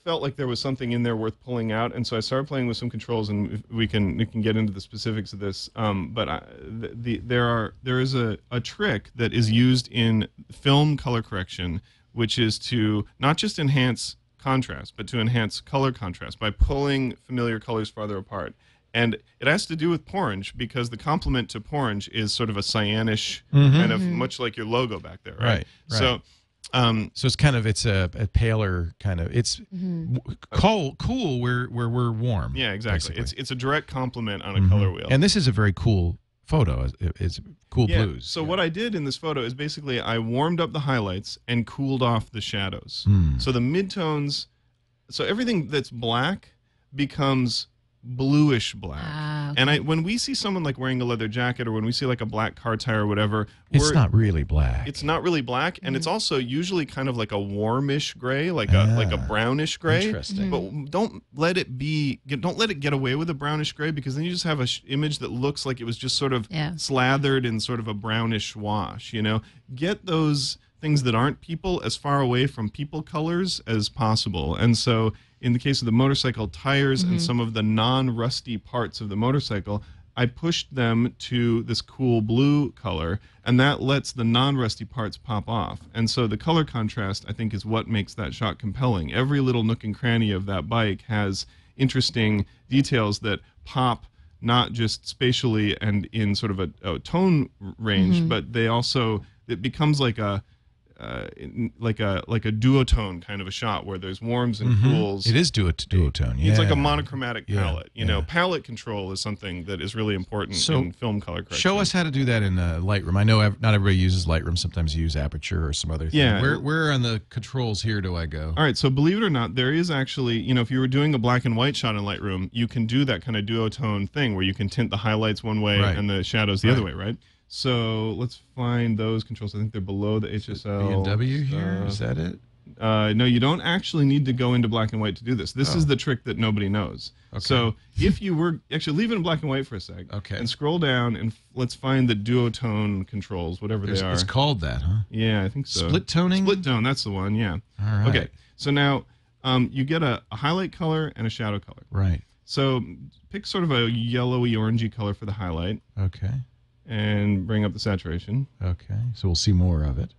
felt like there was something in there worth pulling out, and so I started playing with some controls, and we can get into the specifics of this. But there is a trick that is used in film color correction, which is to not just enhance contrast, but to enhance color contrast by pulling familiar colors farther apart. And it has to do with Porange because the complement to Porange is sort of a cyanish kind of, much like your logo back there, right? Right. So it's kind of a paler kind of. It's cool where we're warm. Yeah, exactly. Basically. It's a direct complement on a color wheel. And this is a very cool photo. It's cool blues. So what I did in this photo is basically I warmed up the highlights and cooled off the shadows. So the midtones, so everything that's black becomes bluish black. Okay. And when we see someone like wearing a leather jacket, or when we see like a black car tire or whatever, it's not really black. It's not really black, and it's also usually kind of like a warmish gray, like a brownish gray. Interesting. But don't let it get away with a brownish gray, because then you just have a image that looks like it was just sort of slathered in sort of a brownish wash. Get those things that aren't people as far away from people colors as possible. And so in the case of the motorcycle tires and some of the non-rusty parts of the motorcycle, I pushed them to this cool blue color, and that lets the non-rusty parts pop off. And so the color contrast, I think, is what makes that shot compelling. Every little nook and cranny of that bike has interesting details that pop, not just spatially and in sort of a tone range, but they also, it becomes like a duotone kind of a shot where there's warms and cools. It is duotone. Yeah. It's like a monochromatic palette. Palette control is something that is really important in film color correction. Show us how to do that in Lightroom. I know not everybody uses Lightroom. Sometimes you use Aperture or some other thing. Yeah. Where on the controls here do I go? All right. So believe it or not, there is actually, if you were doing a black and white shot in Lightroom, you can do that kind of duotone thing where you can tint the highlights one way and the shadows the other way, right? So let's find those controls. I think they're below the HSL. B&W here? Is that it? No, you don't actually need to go into black and white to do this. This is the trick that nobody knows. Okay. So if you were actually leave it in black and white for a sec, and scroll down and let's find the duotone controls, whatever they are. It's called that, huh? Yeah, I think so. Split toning? Split tone, that's the one. Yeah. All right. Okay. So now you get a highlight color and a shadow color. Right. So pick sort of a yellowy orangey color for the highlight. Okay. And bring up the saturation. Okay, so we'll see more of it.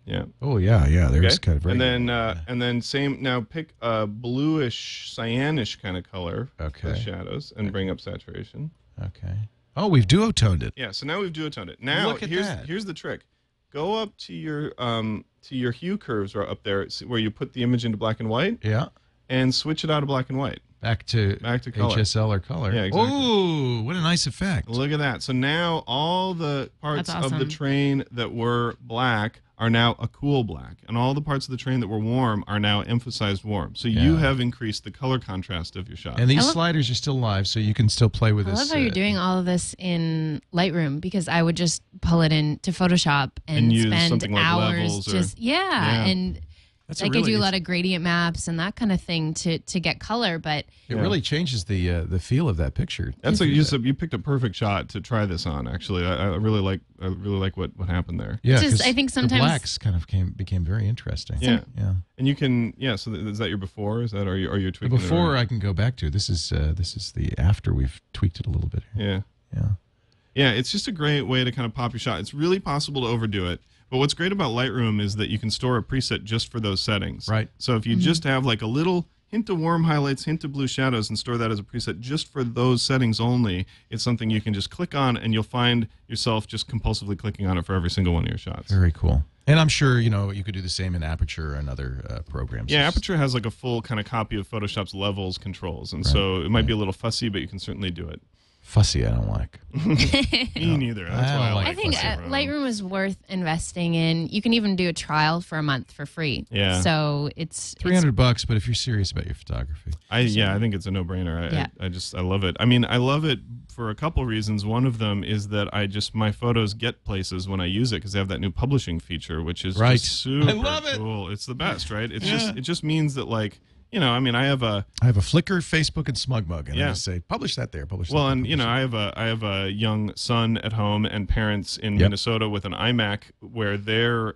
Yeah. Oh yeah. There's kind of. And then same. Now pick a bluish, cyanish kind of color for the shadows, and bring up saturation. Okay. Oh, we've duotoned it. Yeah. So now we've duotoned it. Now here's the trick. Go up to your hue curves right up there, where you put the image into black and white. Yeah. And switch it out of black and white. Back to color. HSL or color. Yeah, exactly. Oh, what a nice effect. Look at that. So now all the parts of the train that were black are now a cool black, and all the parts of the train that were warm are now emphasized warm. So you have increased the color contrast of your shot. And these sliders are still live, so you can still play with this. I love how you're doing all of this in Lightroom, because I would just pull it into Photoshop and use spend something like hours levels and I could do a lot of gradient maps and that kind of thing to get color, but it really changes the feel of that picture. That's you picked a perfect shot to try this on. Actually, I really like what happened there. Yeah, I think sometimes the blacks kind of became very interesting. Yeah. And you can So is that your before? Is that are you tweaking? The before I can go back to. This is the after. We've tweaked it a little bit here. Yeah. It's just a great way to kind of pop your shot. It's really possible to overdo it. But what's great about Lightroom is that you can store a preset just for those settings. Right. So if you just have like a little hint of warm highlights, hint of blue shadows, and store that as a preset just for those settings only, it's something you can just click on, and you'll find yourself just compulsively clicking on it for every single one of your shots. Very cool. And I'm sure, you could do the same in Aperture and other programs. Yeah, Aperture has like a full kind of copy of Photoshop's levels controls, and so it might be a little fussy, but you can certainly do it. Fussy, I don't like. Me neither. That's why I think Lightroom is worth investing in. You can even do a trial for a month for free. Yeah. So it's $300, but if you're serious about your photography, I think it's a no-brainer. I love it. I mean, I love it for a couple reasons. One of them is that my photos get places when I use it because they have that new publishing feature, which is just super cool. It's the best, right? It just means that like. I mean, I have a Flickr, Facebook, and SmugMug, and I just say publish that there. Publish. Well, that and I have a young son at home and parents in Minnesota with an iMac where their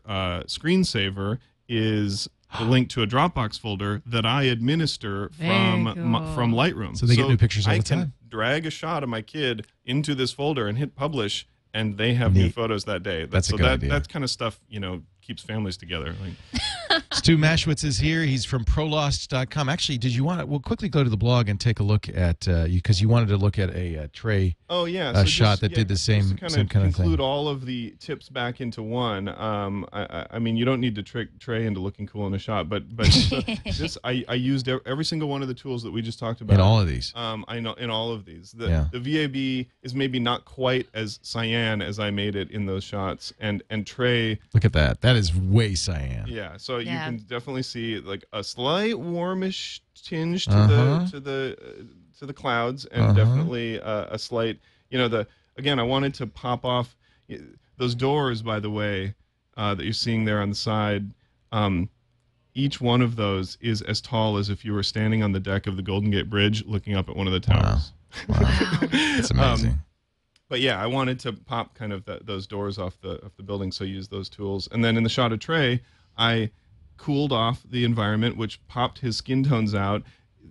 screensaver is linked to a Dropbox folder that I administer from Lightroom. So they get new pictures all the time. I can drag a shot of my kid into this folder and hit publish, and they have new photos that day. That's a good idea. That kind of stuff, keeps families together. Stu Maschwitz is here. He's from prolost.com. Actually, we'll quickly go to the blog and take a look at, because you wanted to look at a Trey shot that did the same kind of thing. Conclude all of the tips back into one. I mean, you don't need to trick Trey into looking cool in a shot, but I used every single one of the tools that we just talked about. In all of these. I know, in all of these. The VAB is maybe not quite as cyan as I made it in those shots, and Trey. Look at that. That is way cyan. Yeah, so you can definitely see like a slight warmish tinge to the clouds, and definitely a slight. Again, I wanted to pop off those doors. By the way, that you're seeing there on the side. Each one of those is as tall as if you were standing on the deck of the Golden Gate Bridge, looking up at one of the towers. Wow. That's amazing. But yeah, I wanted to pop kind of those doors off the building, so I used those tools. And then in the shot of Trey, I cooled off the environment, which popped his skin tones out.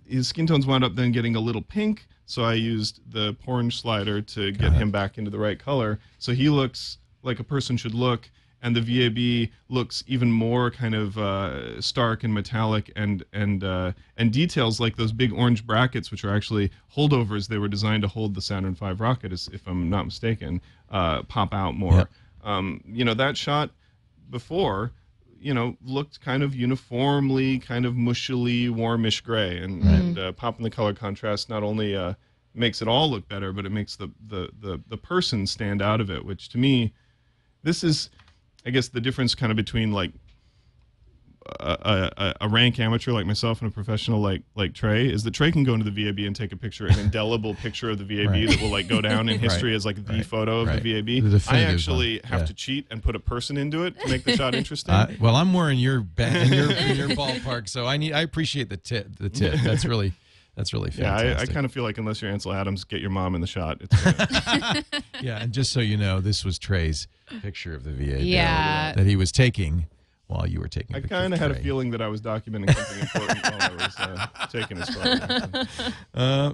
His skin tones wound up then getting a little pink, so I used the porn slider to get him back into the right color. So he looks like a person should look, and the VAB looks even more kind of stark and metallic, and details like those big orange brackets, which are actually holdovers. They were designed to hold the Saturn V rocket, if I'm not mistaken, pop out more. Yep. That shot before, looked kind of uniformly, kind of mushily, warmish gray, and popping the color contrast not only makes it all look better, but it makes the person stand out of it, which to me, this is, I guess, the difference kind of between like a rank amateur like myself and a professional like Trey is that Trey can go into the VAB and take a picture, an indelible picture of the VAB that will like go down in history as like the photo of the VAB. I actually have to cheat and put a person into it to make the shot interesting. Well, I'm more in your in your ballpark, so I appreciate the tip. That's really fantastic. Yeah, I kind of feel like unless you're Ansel Adams, get your mom in the shot. It's yeah, and just so you know, this was Trey's picture of the VAB that he was taking while you were taking a picture. I kind of had a feeling that I was documenting something important while I was taking his photo.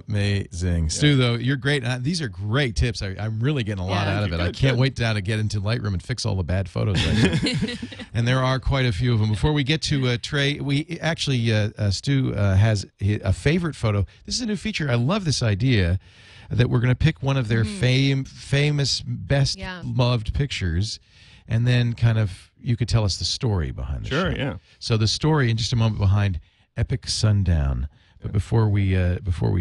Amazing. Yeah. Stu, though, you're great. These are great tips. I'm really getting a lot out of it. I can't wait to get into Lightroom and fix all the bad photos. And there are quite a few of them. Before we get to Trey, we actually, Stu has a favorite photo. This is a new feature. I love this idea that we're going to pick one of their famous, best loved pictures, and then kind of you could tell us the story behind the shot. Yeah. So the story in just a moment behind Epic Sundown. But before we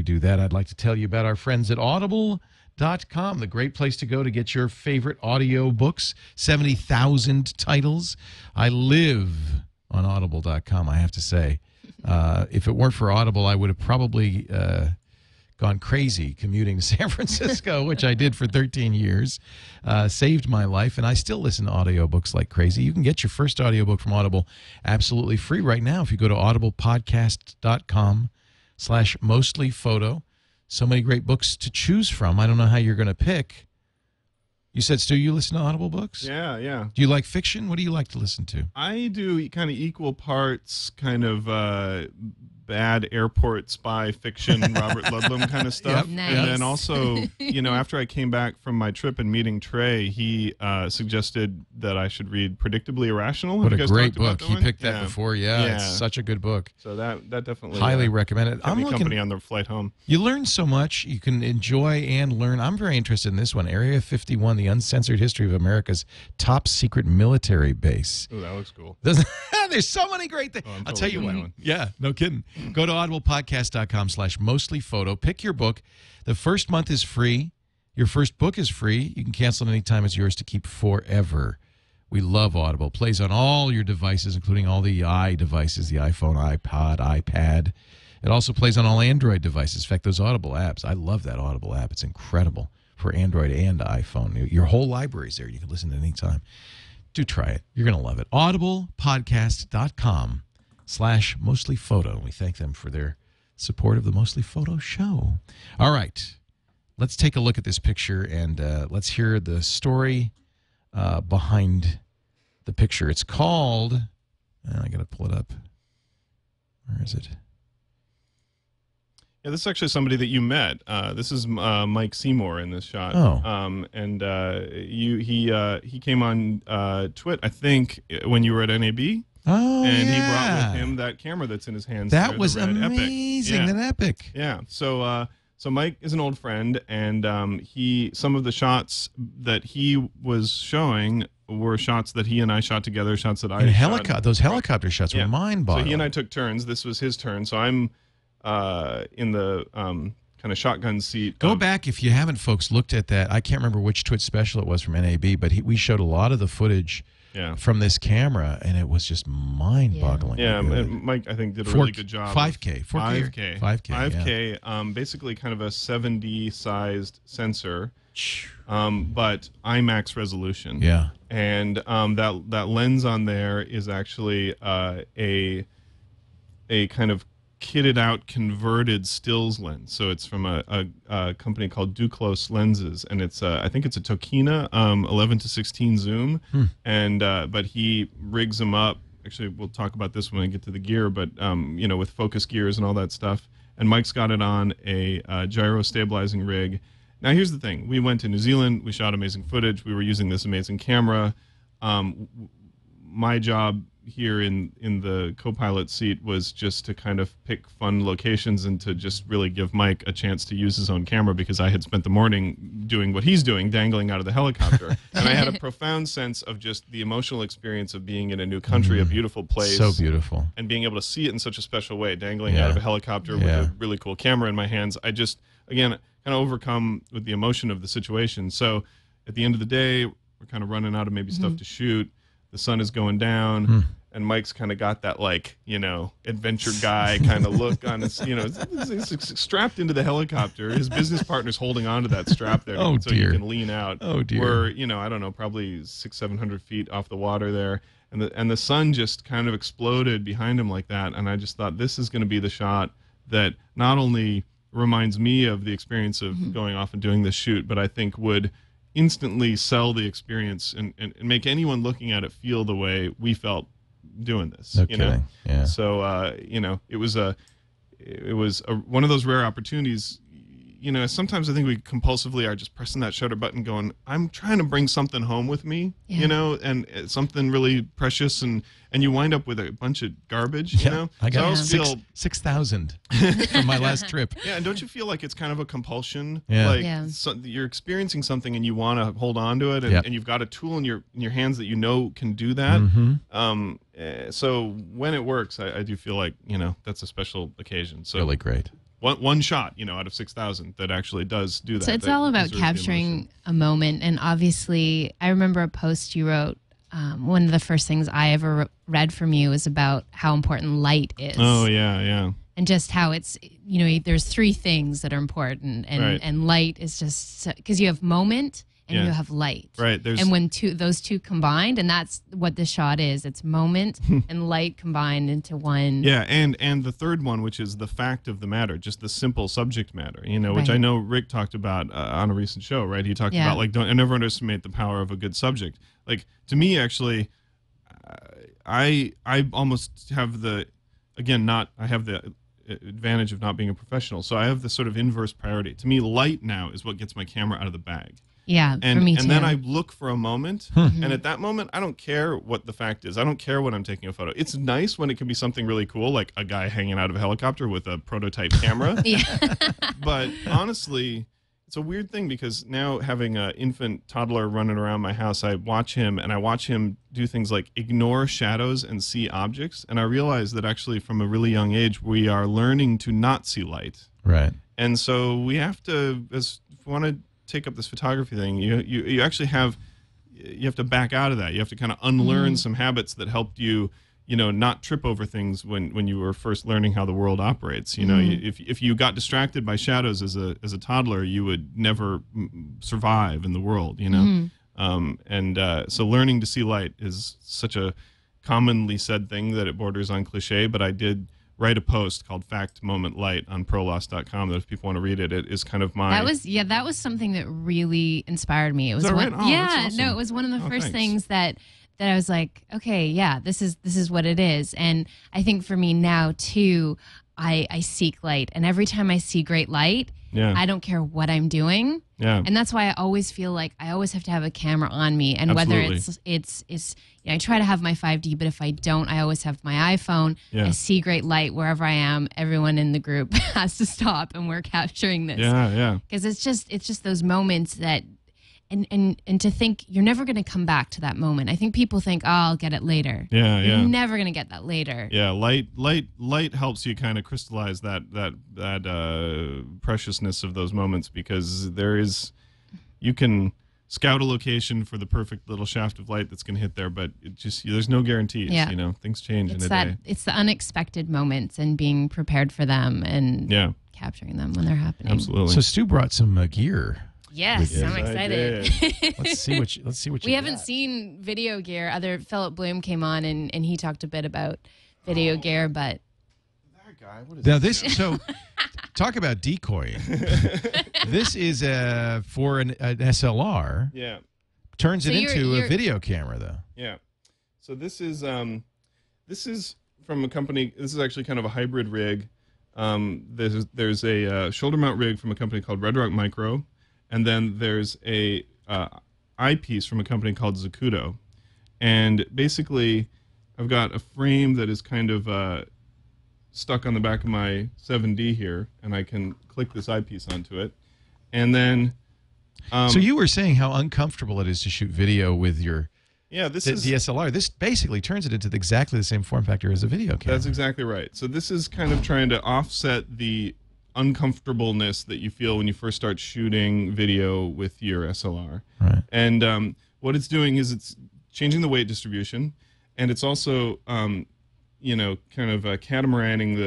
do that, I'd like to tell you about our friends at Audible.com, the great place to go to get your favorite audio books, 70,000 titles. I live on Audible.com, I have to say. If it weren't for Audible, I would have probably gone crazy commuting to San Francisco, which I did for 13 years, saved my life, and I still listen to audiobooks like crazy. You can get your first audiobook from Audible absolutely free right now if you go to audiblepodcast.com/mostlyphoto. So many great books to choose from. I don't know how you're going to pick. You said, Stu, you listen to Audible books? Yeah. Do you like fiction? What do you like to listen to? I do kind of equal parts kind of bad airport spy fiction, Robert Ludlum kind of stuff. Nice. And then also, after I came back from my trip and meeting Trey, he suggested that I should read Predictably Irrational. What a great book. He picked that before. Yeah, it's such a good book. So that definitely highly recommend it. I'm company on the flight home. You learn so much. You can enjoy and learn. I'm very interested in this one, Area 51, The Uncensored History of America's Top Secret Military Base. Oh, that looks cool. There's so many great things. I'll tell you what. Yeah, no kidding. Go to audiblepodcast.com/mostlyphoto. Pick your book. The first month is free. Your first book is free. You can cancel it anytime. It's yours to keep forever. We love Audible. Plays on all your devices, including all the devices, the iPhone, iPod, iPad. It also plays on all Android devices. In fact, those Audible apps, I love that Audible app. It's incredible for Android and iPhone. Your whole library's there. You can listen at any time. Do try it. You're going to love it. audiblepodcast.com/mostlyphoto. We thank them for their support of the Mostly Photo show. All right. Let's take a look at this picture, and let's hear the story behind the picture. It's called, I got to pull it up. Where is it? Yeah, this is actually somebody that you met. This is Mike Seymour in this shot. Oh. And he came on Twit, I think, when you were at NAB. Oh, and he brought with him that camera that's in his hands. That was amazing. Epic. That Epic. Yeah. So Mike is an old friend, and some of the shots that he was showing were shots that he and I shot together, shots that I shot. Those helicopter shots were mind-boggling. So he and I took turns. This was his turn. So I'm in the kind of shotgun seat. Go back, if you haven't, folks, looked at that. I can't remember which Twitch special it was from NAB, but we showed a lot of the footage from this camera, and it was just mind-boggling. Yeah, Mike, I think, did a really good job. 5K. Basically kind of a 7D-sized sensor, but IMAX resolution. Yeah. And that lens on there is actually a kind of kitted out converted stills lens. So it's from a company called Duclos Lenses, and it's I think it's a Tokina 11-16 zoom. And but he rigs them up. Actually, we'll talk about this when we get to the gear, but with focus gears and all that stuff. And Mike's got it on a gyro stabilizing rig. Now here's the thing: we went to New Zealand, we shot amazing footage, we were using this amazing camera. My job here in the co-pilot seat was just to kind of pick fun locations and to just really give Mike a chance to use his own camera, because I had spent the morning doing what he's doing, dangling out of the helicopter. And I had a profound sense of just the emotional experience of being in a new country, a beautiful place. So beautiful. And being able to see it in such a special way, dangling out of a helicopter with a really cool camera in my hands. I just, again, kind of overcome with the emotion of the situation. So at the end of the day, we're kind of running out of maybe stuff to shoot. The sun is going down, and Mike's kind of got that, adventure guy kind of look on his, he's strapped into the helicopter. His business partner's holding on to that strap there so he can lean out. Oh, dear. We're, I don't know, probably 600-700 feet off the water there. And the sun just kind of exploded behind him like that. And I just thought, this is going to be the shot that not only reminds me of the experience of going off and doing this shoot, but I think would instantly sell the experience and make anyone looking at it feel the way we felt doing this. No kidding. Yeah. So it was one of those rare opportunities. Sometimes I think we compulsively are just pressing that shutter button going, I'm trying to bring something home with me, and it's something really precious, and you wind up with a bunch of garbage, I got 6,000 from my last trip. Yeah, and don't you feel like it's kind of a compulsion? Yeah. So you're experiencing something and you want to hold on to it, and you've got a tool in your hands that can do that. So when it works, I do feel like, that's a special occasion. So really great. One shot, out of 6,000 that actually does do that. So it's all about capturing a moment. And obviously, I remember a post you wrote. One of the first things I ever read from you was about how important light is. Oh, yeah. And just how it's, there's three things that are important. And light is just, because you have moment and you have light. Right. And when those two combined, and that's what this shot is, it's moment and light combined into one. Yeah, and the third one, which is the fact of the matter, just the simple subject matter, which I know Rick talked about on a recent show, right? He talked about, don't never underestimate the power of a good subject. To me, actually, I almost have I have the advantage of not being a professional. So I have this sort of inverse priority. To me, light now is what gets my camera out of the bag. Yeah, and, for me too. And then I look for a moment, and at that moment, I don't care what the fact is. I don't care when I'm taking a photo. It's nice when it can be something really cool, like a guy hanging out of a helicopter with a prototype camera. But honestly, it's a weird thing because now having an infant toddler running around my house, I watch him and I watch him do things like ignore shadows and see objects. And I realize that actually from a really young age, we are learning to not see light. Right. And so we have to, if we want to take up this photography thing, you actually have to back out of that. You have to kind of unlearn some habits that helped you, not trip over things when you were first learning how the world operates. If you got distracted by shadows as a toddler, you would never survive in the world. So learning to see light is such a commonly said thing that it borders on cliche. But I did write a post called Fact Moment Light on ProLoss.com that if people want to read it, it is kind of my... That was something that really inspired me. It was is that right? Oh, yeah, that's awesome. No, it was one of the first thanks. things that I was like, okay, yeah, this is what it is. And I think for me now too, I seek light, and every time I see great light, I don't care what I'm doing. Yeah. And that's why I always feel like I always have to have a camera on me. And Absolutely. whether it's I try to have my 5D, but if I don't, I always have my iPhone. Yeah. I see great light wherever I am. Everyone in the group has to stop, and we're capturing this. Yeah. Because it's just those moments that and to think you're never going to come back to that moment. I think people think, oh, I'll get it later. Yeah. You're never going to get that later. Yeah, light helps you kind of crystallize that preciousness of those moments, because you can scout a location for the perfect little shaft of light that's going to hit there, but there's no guarantees. Yeah. Things change in a day. It's the unexpected moments and being prepared for them and capturing them when they're happening. Absolutely. So Stu brought some gear. Yes, I'm excited. Let's see what you We haven't seen video gear. Philip Bloom came on and he talked a bit about video gear, but that guy, what is now this so talk about decoying. This is for an SLR. Yeah. Turns it into a video camera though. Yeah. So this is from a company. This is actually kind of a hybrid rig. There's a shoulder mount rig from a company called Red Rock Micro. And then there's a eyepiece from a company called Zacuto. And basically, I've got a frame that is kind of stuck on the back of my 7D here, and I can click this eyepiece onto it. And then... so you were saying how uncomfortable it is to shoot video with your DSLR. This basically turns it into exactly the same form factor as a video camera. That's exactly right. So this is kind of trying to offset the uncomfortableness that you feel when you first start shooting video with your SLR. Right. And what it's doing is it's changing the weight distribution, and it's also kind of catamaraning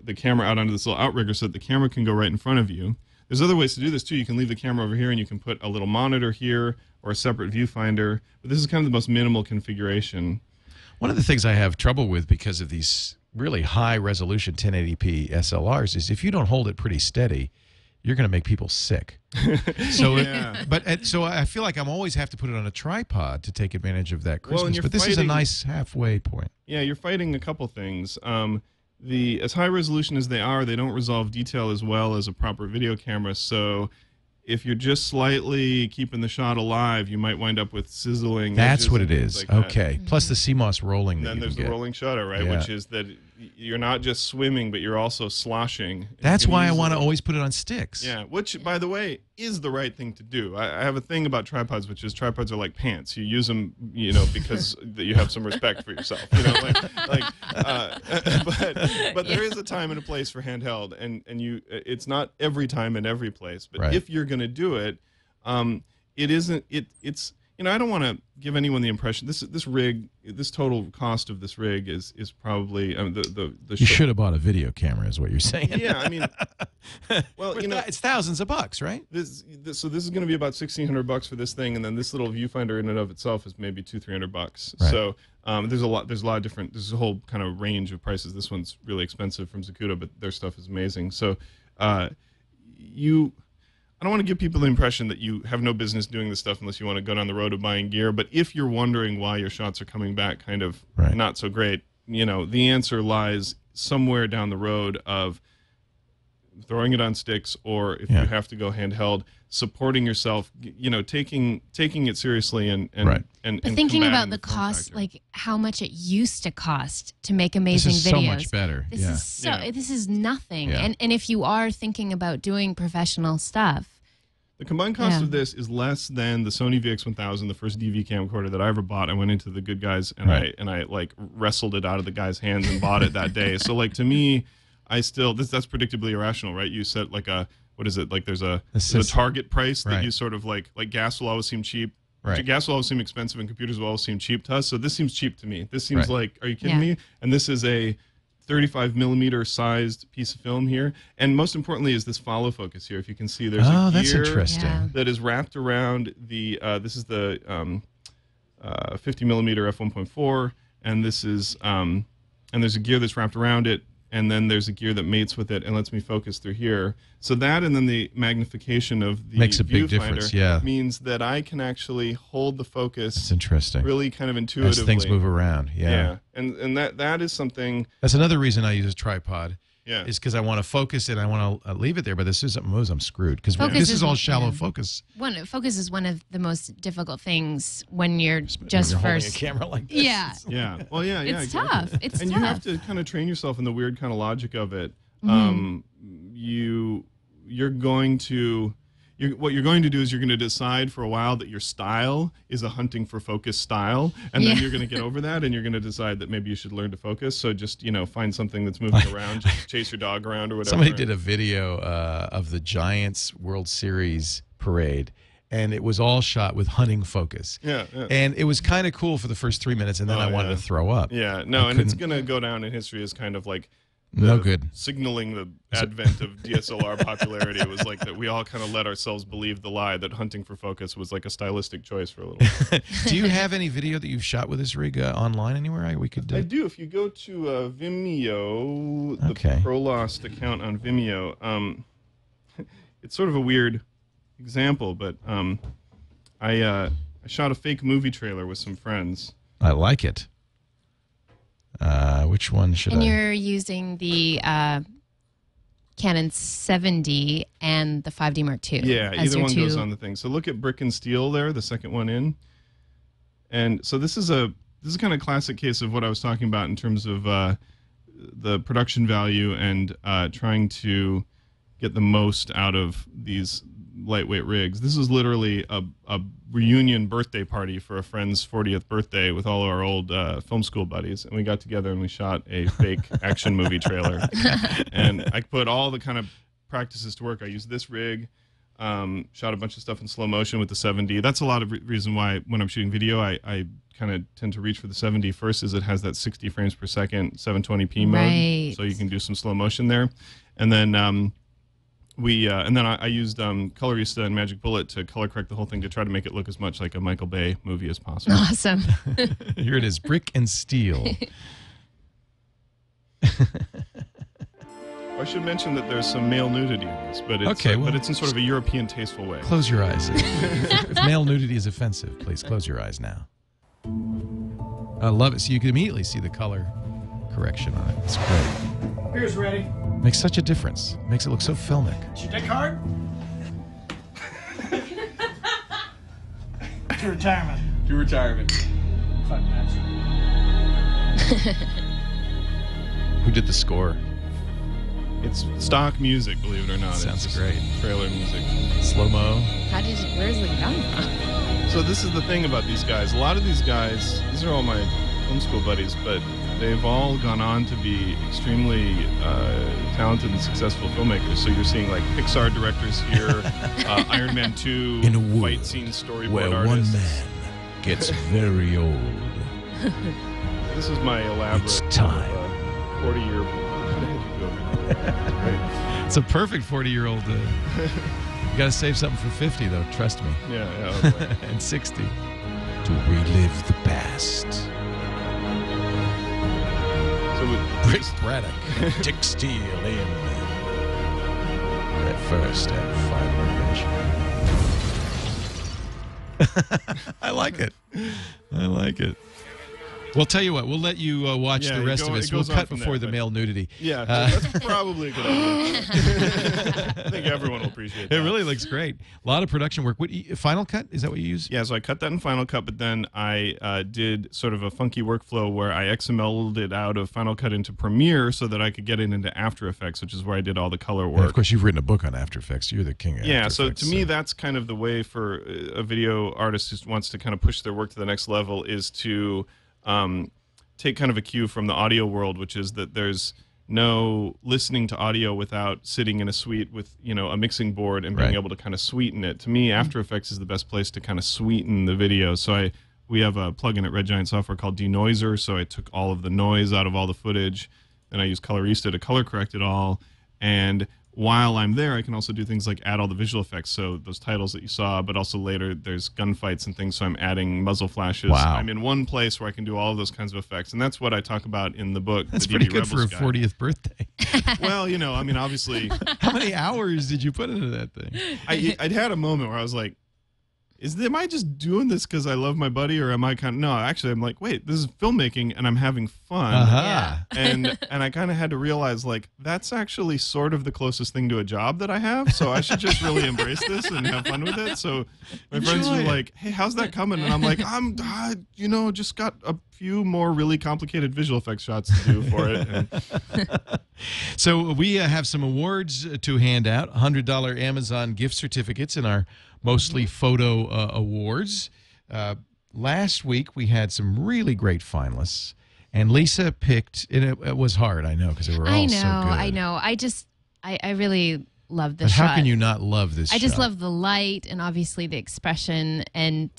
the camera out onto this little outrigger so that the camera can go right in front of you. There's other ways to do this too. You can leave the camera over here and you can put a little monitor here or a separate viewfinder, but this is kind of the most minimal configuration. One of the things I have trouble with because of these really high resolution 1080p SLRs is if you don't hold it pretty steady, you're going to make people sick. So, so I feel like I'm always have to put it on a tripod to take advantage of that crispness. But this is a nice halfway point. Yeah, you're fighting a couple things. As high resolution as they are, they don't resolve detail as well as a proper video camera. So if you're just slightly keeping the shot alive, you might wind up with sizzling. That's what it is. Like okay. Plus the CMOS rolling. And then there's the rolling shutter, right? Yeah. Which is that you're not just swimming, but you're also sloshing. That's why I want to always put it on sticks. Yeah, which, by the way, is the right thing to do. I have a thing about tripods, which is tripods are like pants. You use them, because you have some respect for yourself. But there is a time and a place for handheld, and it's not every time in every place. But if you're going to do it, it's. I don't want to give anyone the impression this rig, this total cost of this rig is probably You should have bought a video camera, is what you're saying. Yeah, I mean, well, it's thousands of bucks, right? So this is going to be about $1,600 for this thing, and then this little viewfinder in and of itself is maybe $200-300. Right. So there's a lot of different. There's a whole kind of range of prices. This one's really expensive from Zacuto, but their stuff is amazing. So I don't want to give people the impression that you have no business doing this stuff unless you want to go down the road of buying gear. But if you're wondering why your shots are coming back kind of not so great, the answer lies somewhere down the road of throwing it on sticks, or if you have to go handheld, supporting yourself, taking it seriously and thinking about the cost, like how much it used to cost to make amazing videos. This is so much better. This is nothing. Yeah. And if you are thinking about doing professional stuff, the combined cost of this is less than the Sony VX1000, the first DV camcorder that I ever bought. I went into the good guys and I like wrestled it out of the guy's hands and bought it that day. So like to me, that's predictably irrational, right? You set like what is it? Like there's a target price that you sort of like gas will always seem cheap. Right. Gas will always seem expensive and computers will always seem cheap to us. So this seems cheap to me. This seems like, are you kidding me? And this is a 35 millimeter sized piece of film here, and most importantly is this follow focus here. If you can see, there's a gear that is wrapped around the. This is the 50 millimeter f1.4, and this is and there's a gear that's wrapped around it, and then there's a gear that mates with it and lets me focus through here. So that, and then the magnification of the makes a big difference. Means that I can actually hold the focus. That's interesting. Really, kind of intuitively as things move around. And that is something. That's another reason I use a tripod. Yeah, is because I want to focus it and I want to leave it there. But as soon as something moves, I'm screwed because this is all shallow focus. Focus is one of the most difficult things when you're just when you're holding a camera like this. Yeah. Well, it's exactly. Tough. It's and tough. You have to kind of train yourself in the weird kind of logic of it. What you're going to do is you're going to decide for a while that your style is a hunting for focus style, and then you're going to get over that, and you're going to decide that maybe you should learn to focus. So just find something that's moving around, just chase your dog around or whatever. Somebody did a video of the Giants World Series parade, and it was all shot with hunting focus. Yeah. And it was kind of cool for the first 3 minutes, and then I wanted to throw up. Yeah, no, and it's going to go down in history as kind of like no good. Signaling the advent of DSLR popularity. It was like that we all kind of let ourselves believe the lie that hunting for focus was like a stylistic choice for a little while. Do you have any video that you've shot with this rig online anywhere we could do? I do. If you go to Vimeo, the ProLost account on Vimeo, it's sort of a weird example, but I shot a fake movie trailer with some friends. I like it. Which one should I? And you're using the Canon 7D and the 5D Mark II. Yeah, either one goes on the thing. So look at Brick and Steel there, the second one in. And so this is kind of classic case of what I was talking about in terms of the production value and trying to get the most out of these lightweight rigs. This is literally a reunion birthday party for a friend's 40th birthday with all our old film school buddies, and we got together and we shot a fake action movie trailer. And I put all the kind of practices to work. I used this rig, shot a bunch of stuff in slow motion with the 7D. That's a lot of reason why when I'm shooting video, I kind of tend to reach for the 7D first, is it has that 60 frames per second 720p mode, so you can do some slow motion there. And then I used Colorista and Magic Bullet to color correct the whole thing to try to make it look as much like a Michael Bay movie as possible. Awesome. Here it is, Brick and Steel. I should mention that there's some male nudity in this, but it's, but it's in sort of a European tasteful way. Close your eyes. If male nudity is offensive, please close your eyes now. I love it. So you can immediately see the color correction on it. It's great. Beer's ready. Makes such a difference. Makes it look so filmic. Is your dick hard? To retirement. To retirement. Fuck that. Who did the score? It's stock music, believe it or not. Sounds great. Trailer music. Slow-mo. Where's it come from? So this is the thing about these guys. A lot of these guys, these are all my homeschool buddies, but they've all gone on to be extremely talented and successful filmmakers. So you're seeing like Pixar directors here, Iron Man 2, in a world fight scene storyboard where artists. one man gets very old. This is my elaborate It's time. 40-year. It's a perfect 40-year-old. You got to save something for 50, though. Trust me. Yeah. And 60. To relive the past. So with Rick Braddock. Dick Steele in that first and final adventure. I like it. I like it. We'll tell you what. We'll let you watch the rest of us. We'll cut before the male nudity. Yeah, that's probably a good idea. I think everyone will appreciate that. It really looks great. A lot of production work. Final Cut? Is that what you use? Yeah, so I cut that in Final Cut, but then I did sort of a funky workflow where I XML'd it out of Final Cut into Premiere so that I could get it into After Effects, which is where I did all the color work. And of course, you've written a book on After Effects. You're the king of After Effects. Yeah, so to me, that's kind of the way for a video artist who wants to kind of push their work to the next level is to take kind of a cue from the audio world, which is that there's no listening to audio without sitting in a suite with, a mixing board and being able to kind of sweeten it. To me, After Effects is the best place to kind of sweeten the video. So we have a plugin at Red Giant Software called Denoiser, so I took all of the noise out of all the footage, and I use Colorista to color correct it all. And while I'm there, I can also do things like add all the visual effects, so those titles that you saw, but also later there's gunfights and things, so I'm adding muzzle flashes. Wow. I'm in one place where I can do all of those kinds of effects, and that's what I talk about in the book. That's the pretty DD good Rebels for a 40th birthday. Well, obviously... How many hours did you put into that thing? I'd had a moment where I was like, am I just doing this because I love my buddy, or am I kind of... No, actually, I'm like, wait, this is filmmaking, and I'm having fun. Uh-huh. And I kind of had to realize, like, that's actually sort of the closest thing to a job that I have, so I should just really embrace this and have fun with it. So my friends were like, hey, how's that coming? And I'm like, just got a few more really complicated visual effects shots to do for it. And so we have some awards to hand out, $100 Amazon gift certificates in our Mostly Photo Awards. Last week we had some really great finalists, and Lisa picked, and it was hard, I know, because they were all so good. I know. I really love this shot. But how can you not love this shot? I just love the light and obviously the expression, and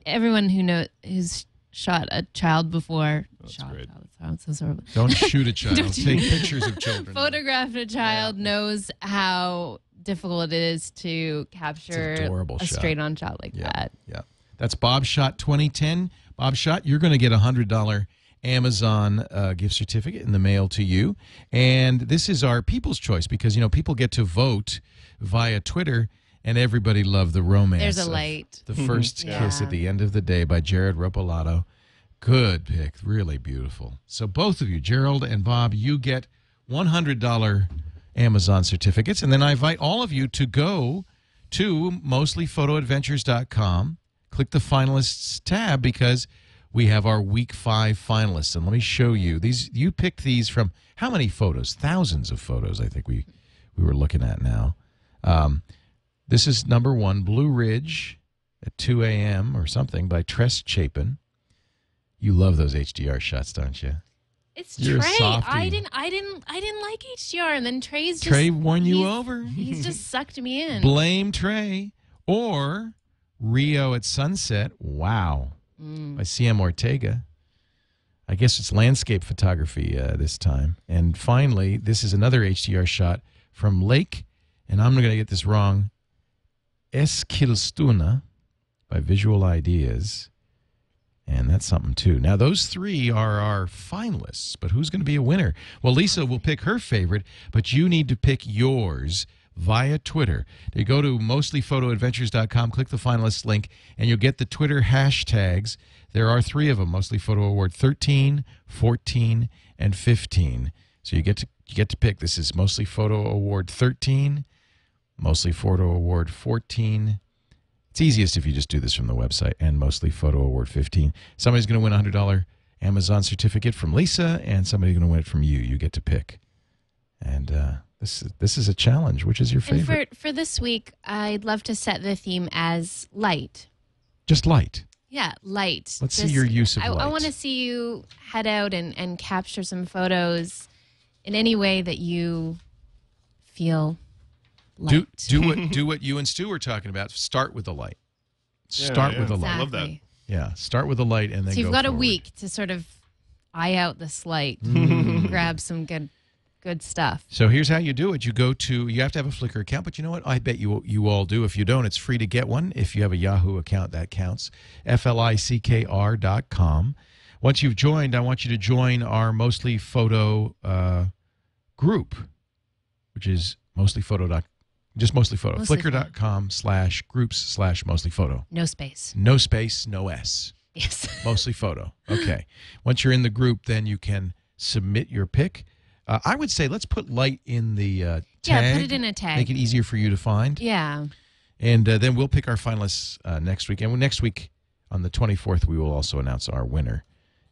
everyone who's shot a child before. That's great. Sounds so horrible. Don't shoot a child. Take pictures of children. Photograph a child knows how difficult it is to capture a straight-on shot like that. Yeah, that's Bob Shot 2010. Bob Shot, you're going to get a $100 Amazon gift certificate in the mail to you. And this is our People's Choice because, people get to vote via Twitter, and everybody loved the romance. There's a light. The First Kiss at the End of the Day by Jared Ropolato. Good pick. Really beautiful. So both of you, Gerald and Bob, you get $100 Amazon certificates. And then I invite all of you to go to mostlyphotoadventures.com, click the finalists tab because we have our week 5 finalists. And let me show you these. You picked these from how many photos? Thousands of photos, I think we were looking at now. This is number 1, Blue Ridge at 2 a.m. or something by Tress Chapin. You love those HDR shots, don't you? It's You're Trey. I didn't like HDR, and then Trey won you over. He's just sucked me in. Blame Trey. Or Rio at Sunset. Wow. By CM Ortega. I guess it's landscape photography this time. And finally, this is another HDR shot from Lake, and I'm going to get this wrong, Eskilstuna by Visual Ideas. And that's something, too. Now, those 3 are our finalists, but who's going to be a winner? Well, Lisa will pick her favorite, but you need to pick yours via Twitter. You go to mostlyphotoadventures.com, click the finalists link, and you'll get the Twitter hashtags. There are 3 of them, Mostly Photo Award 13, 14, and 15. So you get to pick. This is Mostly Photo Award 13, Mostly Photo Award 14. It's easiest if you just do this from the website, and Mostly Photo Award 15. Somebody's going to win a $100 Amazon certificate from Lisa, and somebody's going to win it from you. You get to pick. And this is a challenge. Which is your favorite? And for this week, I'd love to set the theme as light. Just light. Yeah, light. Let's see your use of light. I want to see you head out and capture some photos in any way that you feel light. Do what you and Stu were talking about. Start with the light. Start with the light. I love that. Yeah, start with the light and then so you've go got forward. a week to sort of eye out this light, grab some good stuff. So here's how you do it. You have to have a Flickr account, but you know what? I bet you all do. If you don't, it's free to get one. If you have a Yahoo account, that counts. FLICKR.com. Once you've joined, I want you to join our Mostly Photo group, which is mostlyphoto.com. Just Mostly Photo. Flickr.com/groups/mostlyphoto. No space. No space, no S. Yes. Mostly photo. Okay. Once you're in the group, then you can submit your pick. I would say let's put light in the tag. Yeah, put it in a tag. Make it easier for you to find. Yeah. And then we'll pick our finalists next week. And next week, on the 24th, we will also announce our winner.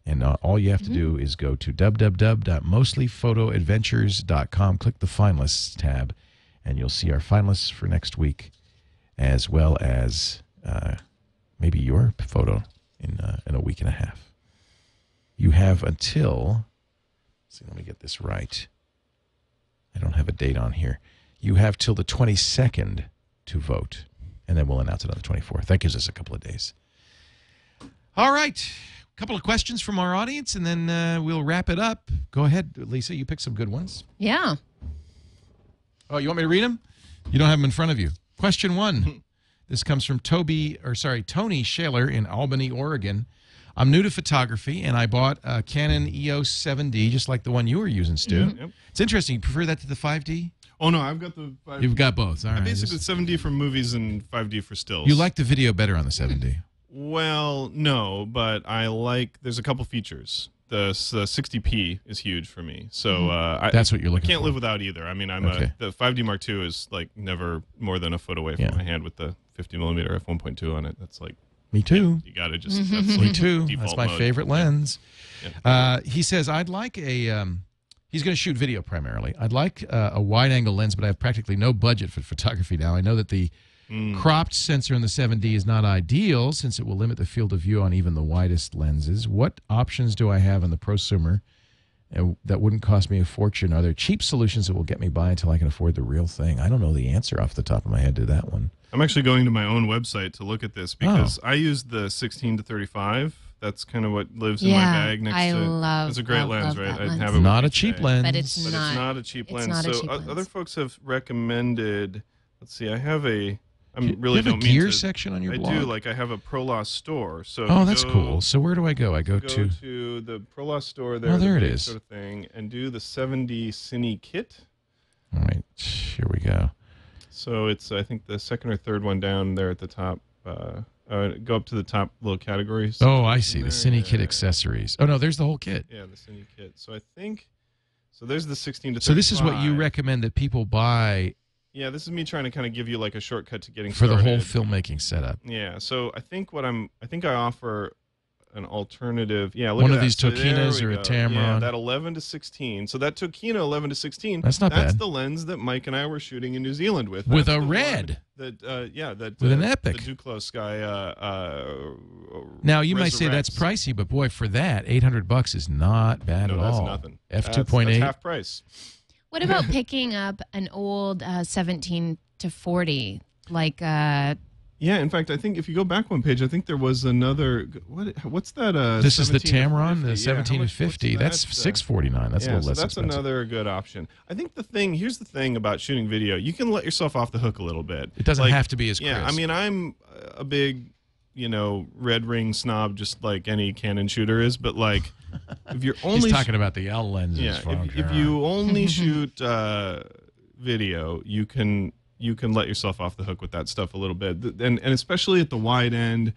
And all you have to do is go to www.mostlyphotoadventures.com, click the finalists tab, and you'll see our finalists for next week, as well as maybe your photo in a week and a half. You have until, see, let me get this right. I don't have a date on here. You have till the 22nd to vote, and then we'll announce it on the 24th. That gives us a couple of days. All right. A couple of questions from our audience, and then we'll wrap it up. Go ahead, Lisa. You picked some good ones. Yeah. Oh, you want me to read them? You don't have them in front of you. Question 1. This comes from Tony Shaler in Albany, Oregon. I'm new to photography, and I bought a Canon EOS 7D, just like the one you were using, Stu. Yep. It's interesting. You prefer that to the 5D? Oh, no, I've got the 5D. You've got both. All right. Basically, 7D for movies and 5D for stills. You like the video better on the 7D? Well, no, but I like, there's a couple features. The 60p is huge for me. So that's what you're looking for. I can't live without either. I mean, the 5D Mark II is like never more than a foot away from my hand with the 50mm f1.2 on it. That's like, me too. You got to just, that's like me too. That's my favorite lens. Yeah. He says, I'd like a, he's going to shoot video primarily. I'd like a wide angle lens, but I have practically no budget for photography now. I know that the cropped sensor in the 7D is not ideal since it will limit the field of view on even the widest lenses. What options do I have in the prosumer that wouldn't cost me a fortune? Are there cheap solutions that will get me by until I can afford the real thing? I don't know the answer off the top of my head to that one. I'm actually going to my own website to look at this because I use the 16-35. That's kind of what lives in my bag next to. It's a great lens, right? I have it. Not a cheap lens, but it's not a cheap lens. So other folks have recommended. Let's see. I have a. I'm really you have don't a gear mean to, section on your blog? I do. Like I have a ProLoss store. So that's cool. So where do I go? I go to the ProLoss store there. Oh, there it is. Sort of thing, and do the 7D Cine kit. All right, here we go. So it's I think the second or third one down there at the top. Go up to the top little categories. Oh, I see. The Cine kit accessories. Oh no, there's the whole kit. Yeah, the Cine kit. So I think. So there's the 16-35. So this is what you recommend that people buy. Yeah, this is me trying to kind of give you like a shortcut to getting for started. the whole filmmaking setup. Yeah, so I think I offer an alternative. Yeah, look one of these Tokinas or a Tamron. Yeah, that 11-16. So that Tokina 11-16. That's not bad. That's the lens that Mike and I were shooting in New Zealand with. With a red. With an Epic. The Duclos Sky. Now you might say that's pricey, but boy, for that $800 is not bad at all. No, that's nothing. F2.8. That's half price. What about picking up an old 17-40, like? Yeah, in fact, I think if you go back one page, I think there was another. What's that? This is the Tamron, the 17-50. That's $649. That's a little less that's expensive. Another good option. I think here's the thing about shooting video. You can let yourself off the hook a little bit. It doesn't have to be as crisp. Yeah, I mean, I'm a big, red ring snob, just like any Canon shooter is. But like, if you're only he's talking about the L lenses. Yeah, if you only shoot video, you can let yourself off the hook with that stuff a little bit, and especially at the wide end.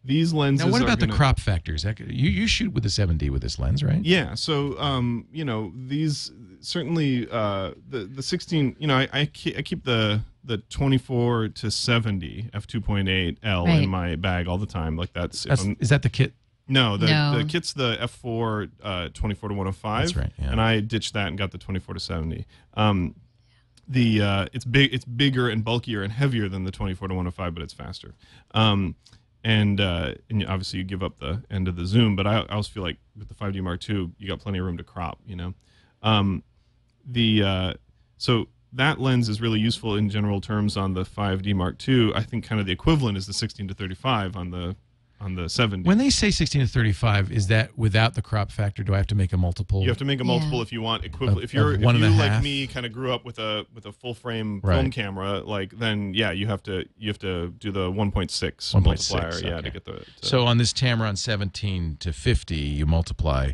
These lenses. Now, what about the crop factors? You shoot with the 7D with this lens, right? Yeah. So, these certainly the 16. I keep the 24-70 f2.8 L in my bag all the time. Like is that the kit? No, the kit's the f4 24-105. That's right. Yeah. And I ditched that and got the 24-70. It's bigger and bulkier and heavier than the 24-105, but it's faster. And obviously you give up the end of the zoom, but I also feel like with the 5D Mark II, you got plenty of room to crop. So that lens is really useful in general terms on the 5D Mark II. I think kind of the equivalent is the 16-35 on the 7D. When they say 16-35, is that without the crop factor? Do I have to make a multiple? You have to make a multiple if you want equivalent. If you like me kind of grew up with a full frame film camera, then you have to do the 1.6 multiplier to get the. So on this Tamron 17-50, you multiply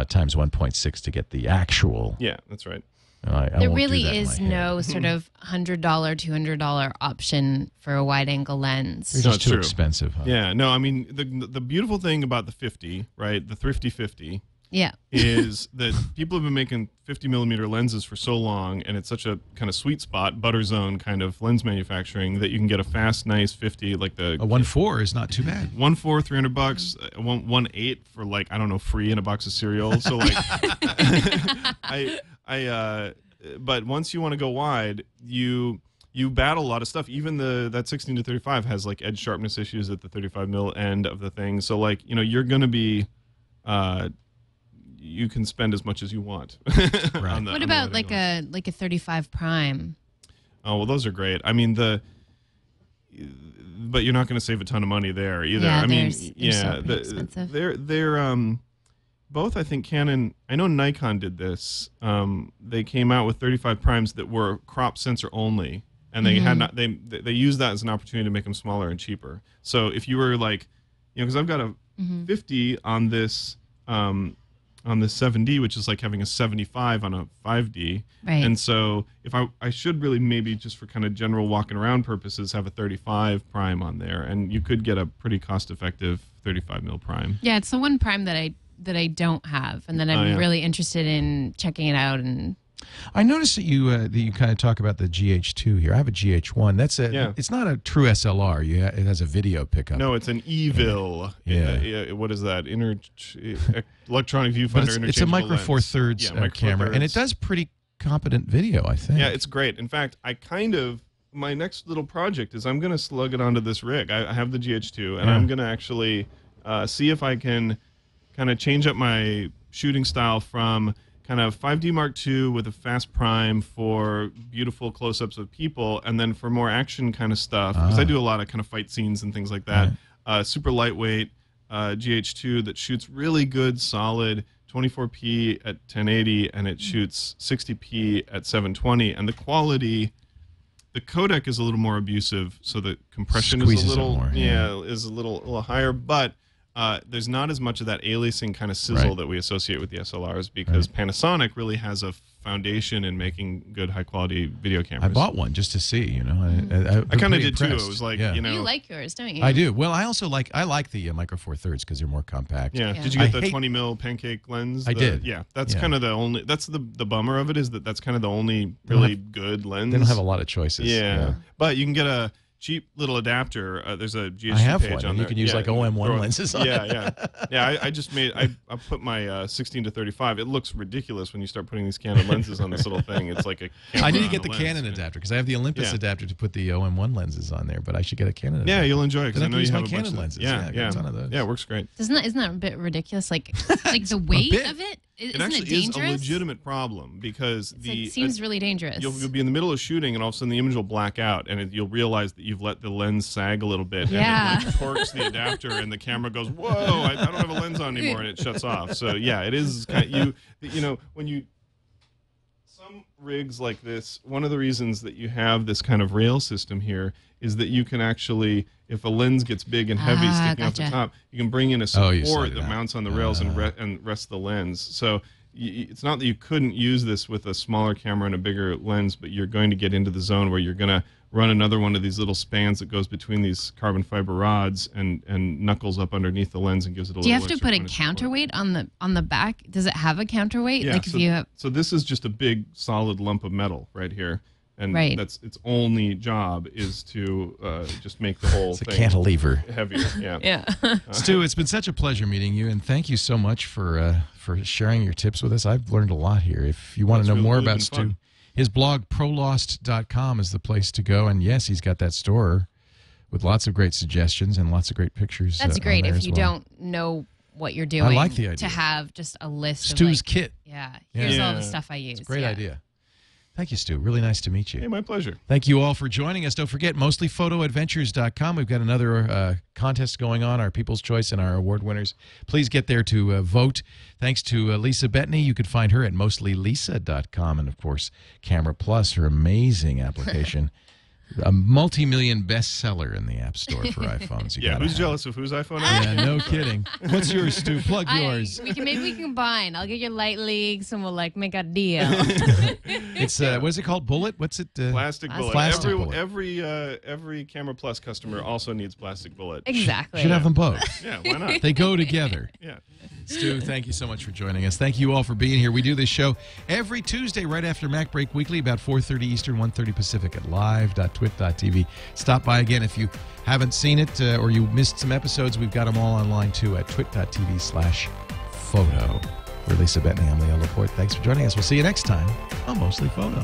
times 1.6 to get the actual. Yeah, that's right. There really is no sort of $100, $200 option for a wide-angle lens. It's just too expensive. Huh? Yeah, no, I mean, the beautiful thing about the 50, right, the thrifty 50, yeah, is that people have been making 50mm lenses for so long, and it's such a kind of sweet spot, butter zone kind of lens manufacturing, that you can get a fast, nice 50, like the... A 1.4 is not too bad. 1.4, $300, 1.8 for, like, I don't know, free in a box of cereal. So, like, but once you want to go wide, you battle a lot of stuff. Even that 16 to 35 has, like, edge sharpness issues at the 35mm end of the thing. So, like, you know, you're going to be... you can spend as much as you want. Right. What about like a 35 prime? Oh, well, those are great. I mean, but you're not going to save a ton of money there either. Yeah, I mean, so expensive. They're both, I think, Canon. I know Nikon did this. They came out with 35 primes that were crop sensor only, and they had not. They used that as an opportunity to make them smaller and cheaper. So if you were like, you know, because I've got a 50 on this. On the 7D, which is like having a 75 on a 5D. Right. And so if I should really maybe just for kind of general walking around purposes have a 35 prime on there, and you could get a pretty cost-effective 35mm prime. Yeah, it's the one prime that I don't have, and then I'm really interested in checking it out. And I noticed that you kind of talk about the GH2 here. I have a GH1. That's it's not a true SLR. It has a video pickup. No, it's an EVIL. Yeah. What is that? Electronic viewfinder. It's a micro Four Thirds camera, and it does pretty competent video, I think. Yeah, it's great. In fact, my next little project is I'm going to slug it onto this rig. I have the GH2, and I'm going to actually see if I can kind of change up my shooting style from kind of 5D Mark II with a fast prime for beautiful close-ups of people, and then for more action kind of stuff, because I do a lot of kind of fight scenes and things like that. Super lightweight GH2 that shoots really good, solid 24p at 1080, and it shoots 60p at 720, and the quality... The codec is a little more abusive, so the compression is a little is a little higher, but there's not as much of that aliasing kind of sizzle that we associate with the SLRs, because Panasonic really has a foundation in making good high quality video cameras. I bought one just to see, you know. I kind of did too. It was like, you know, you like yours, don't you? I do. Well, I also like the micro Four Thirds because they're more compact. Yeah. Did you get the 20mm pancake lens? I did. Yeah. That's kind of the only. That's the bummer of it, is that's kind of the only really good lens. They don't have a lot of choices. Yeah. But you can get a cheap little adapter. There's a GH2 I have page one, on and there. you can use like OM1 lenses on it. Yeah. I just made. I put my 16 to 35. It looks ridiculous when you start putting these Canon lenses on this little thing. It's like a. I need to get the Canon adapter because I have the Olympus adapter to put the OM1 lenses on there, but I should get a Canon adapter. Yeah, you'll enjoy it because I know you have a Canon bunch lenses. Yeah, a ton of those. Yeah, it works great. Isn't that a bit ridiculous? Like the weight of it. It actually is a legitimate problem, because it seems really dangerous. You'll be in the middle of shooting, and all of a sudden the image will black out, and you'll realize that you've let the lens sag a little bit, and it like torques the adapter, and the camera goes, "Whoa, I don't have a lens on anymore," and it shuts off. So yeah, it is kind of, you know, when you some rigs like this, one of the reasons that you have this kind of rail system here is that you can actually, if a lens gets big and heavy sticking off the top, you can bring in a support that mounts on the rails and rests the lens. So it's not that you couldn't use this with a smaller camera and a bigger lens, but you're going to get into the zone where you're going to run another one of these little spans that goes between these carbon fiber rods and knuckles up underneath the lens and gives it a little. Do you have to put a counterweight on the back? Does it have a counterweight? Yeah. Like if you have... So this is just a big solid lump of metal right here. And that's its only job is to just make the whole thing cantilever heavier. Yeah. Yeah. Stu, it's been such a pleasure meeting you, and thank you so much for sharing your tips with us. I've learned a lot here. If you want to know more about Stu, his blog prolost.com is the place to go. And yes, he's got that store with lots of great suggestions and lots of great pictures. That's great if you don't know what you're doing. I like the idea. To have just a list Stu's of kit. Yeah. Here's all the stuff I use. It's a great idea. Thank you, Stu. Really nice to meet you. Hey, my pleasure. Thank you all for joining us. Don't forget, mostlyphotoadventures.com. We've got another contest going on, our People's Choice and our award winners. Please get there to vote. Thanks to Lisa Bettany. You can find her at mostlylisa.com. And, of course, Camera Plus, her amazing application. A multi-million bestseller in the App Store for iPhones. Yeah, who's jealous of whose iPhone? Yeah, no kidding. What's yours, Stu? Plug yours. Maybe we can combine. I'll get your light leaks and we'll like make a deal. It's what is it called? Bullet? What's it? Plastic Bullet. Plastic Bullet. Every Camera Plus customer also needs Plastic Bullet. Exactly. Should have them both. Yeah, why not? They go together. Yeah. Stu, thank you so much for joining us. Thank you all for being here. We do this show every Tuesday right after Mac Break Weekly, about 4:30 Eastern, 1:30 Pacific at live.twit.tv. Stop by again if you haven't seen it or you missed some episodes. We've got them all online too at twit.tv/photo. For Lisa Bettany, I'm Leo Laporte. Thanks for joining us. We'll see you next time on Mostly Photo.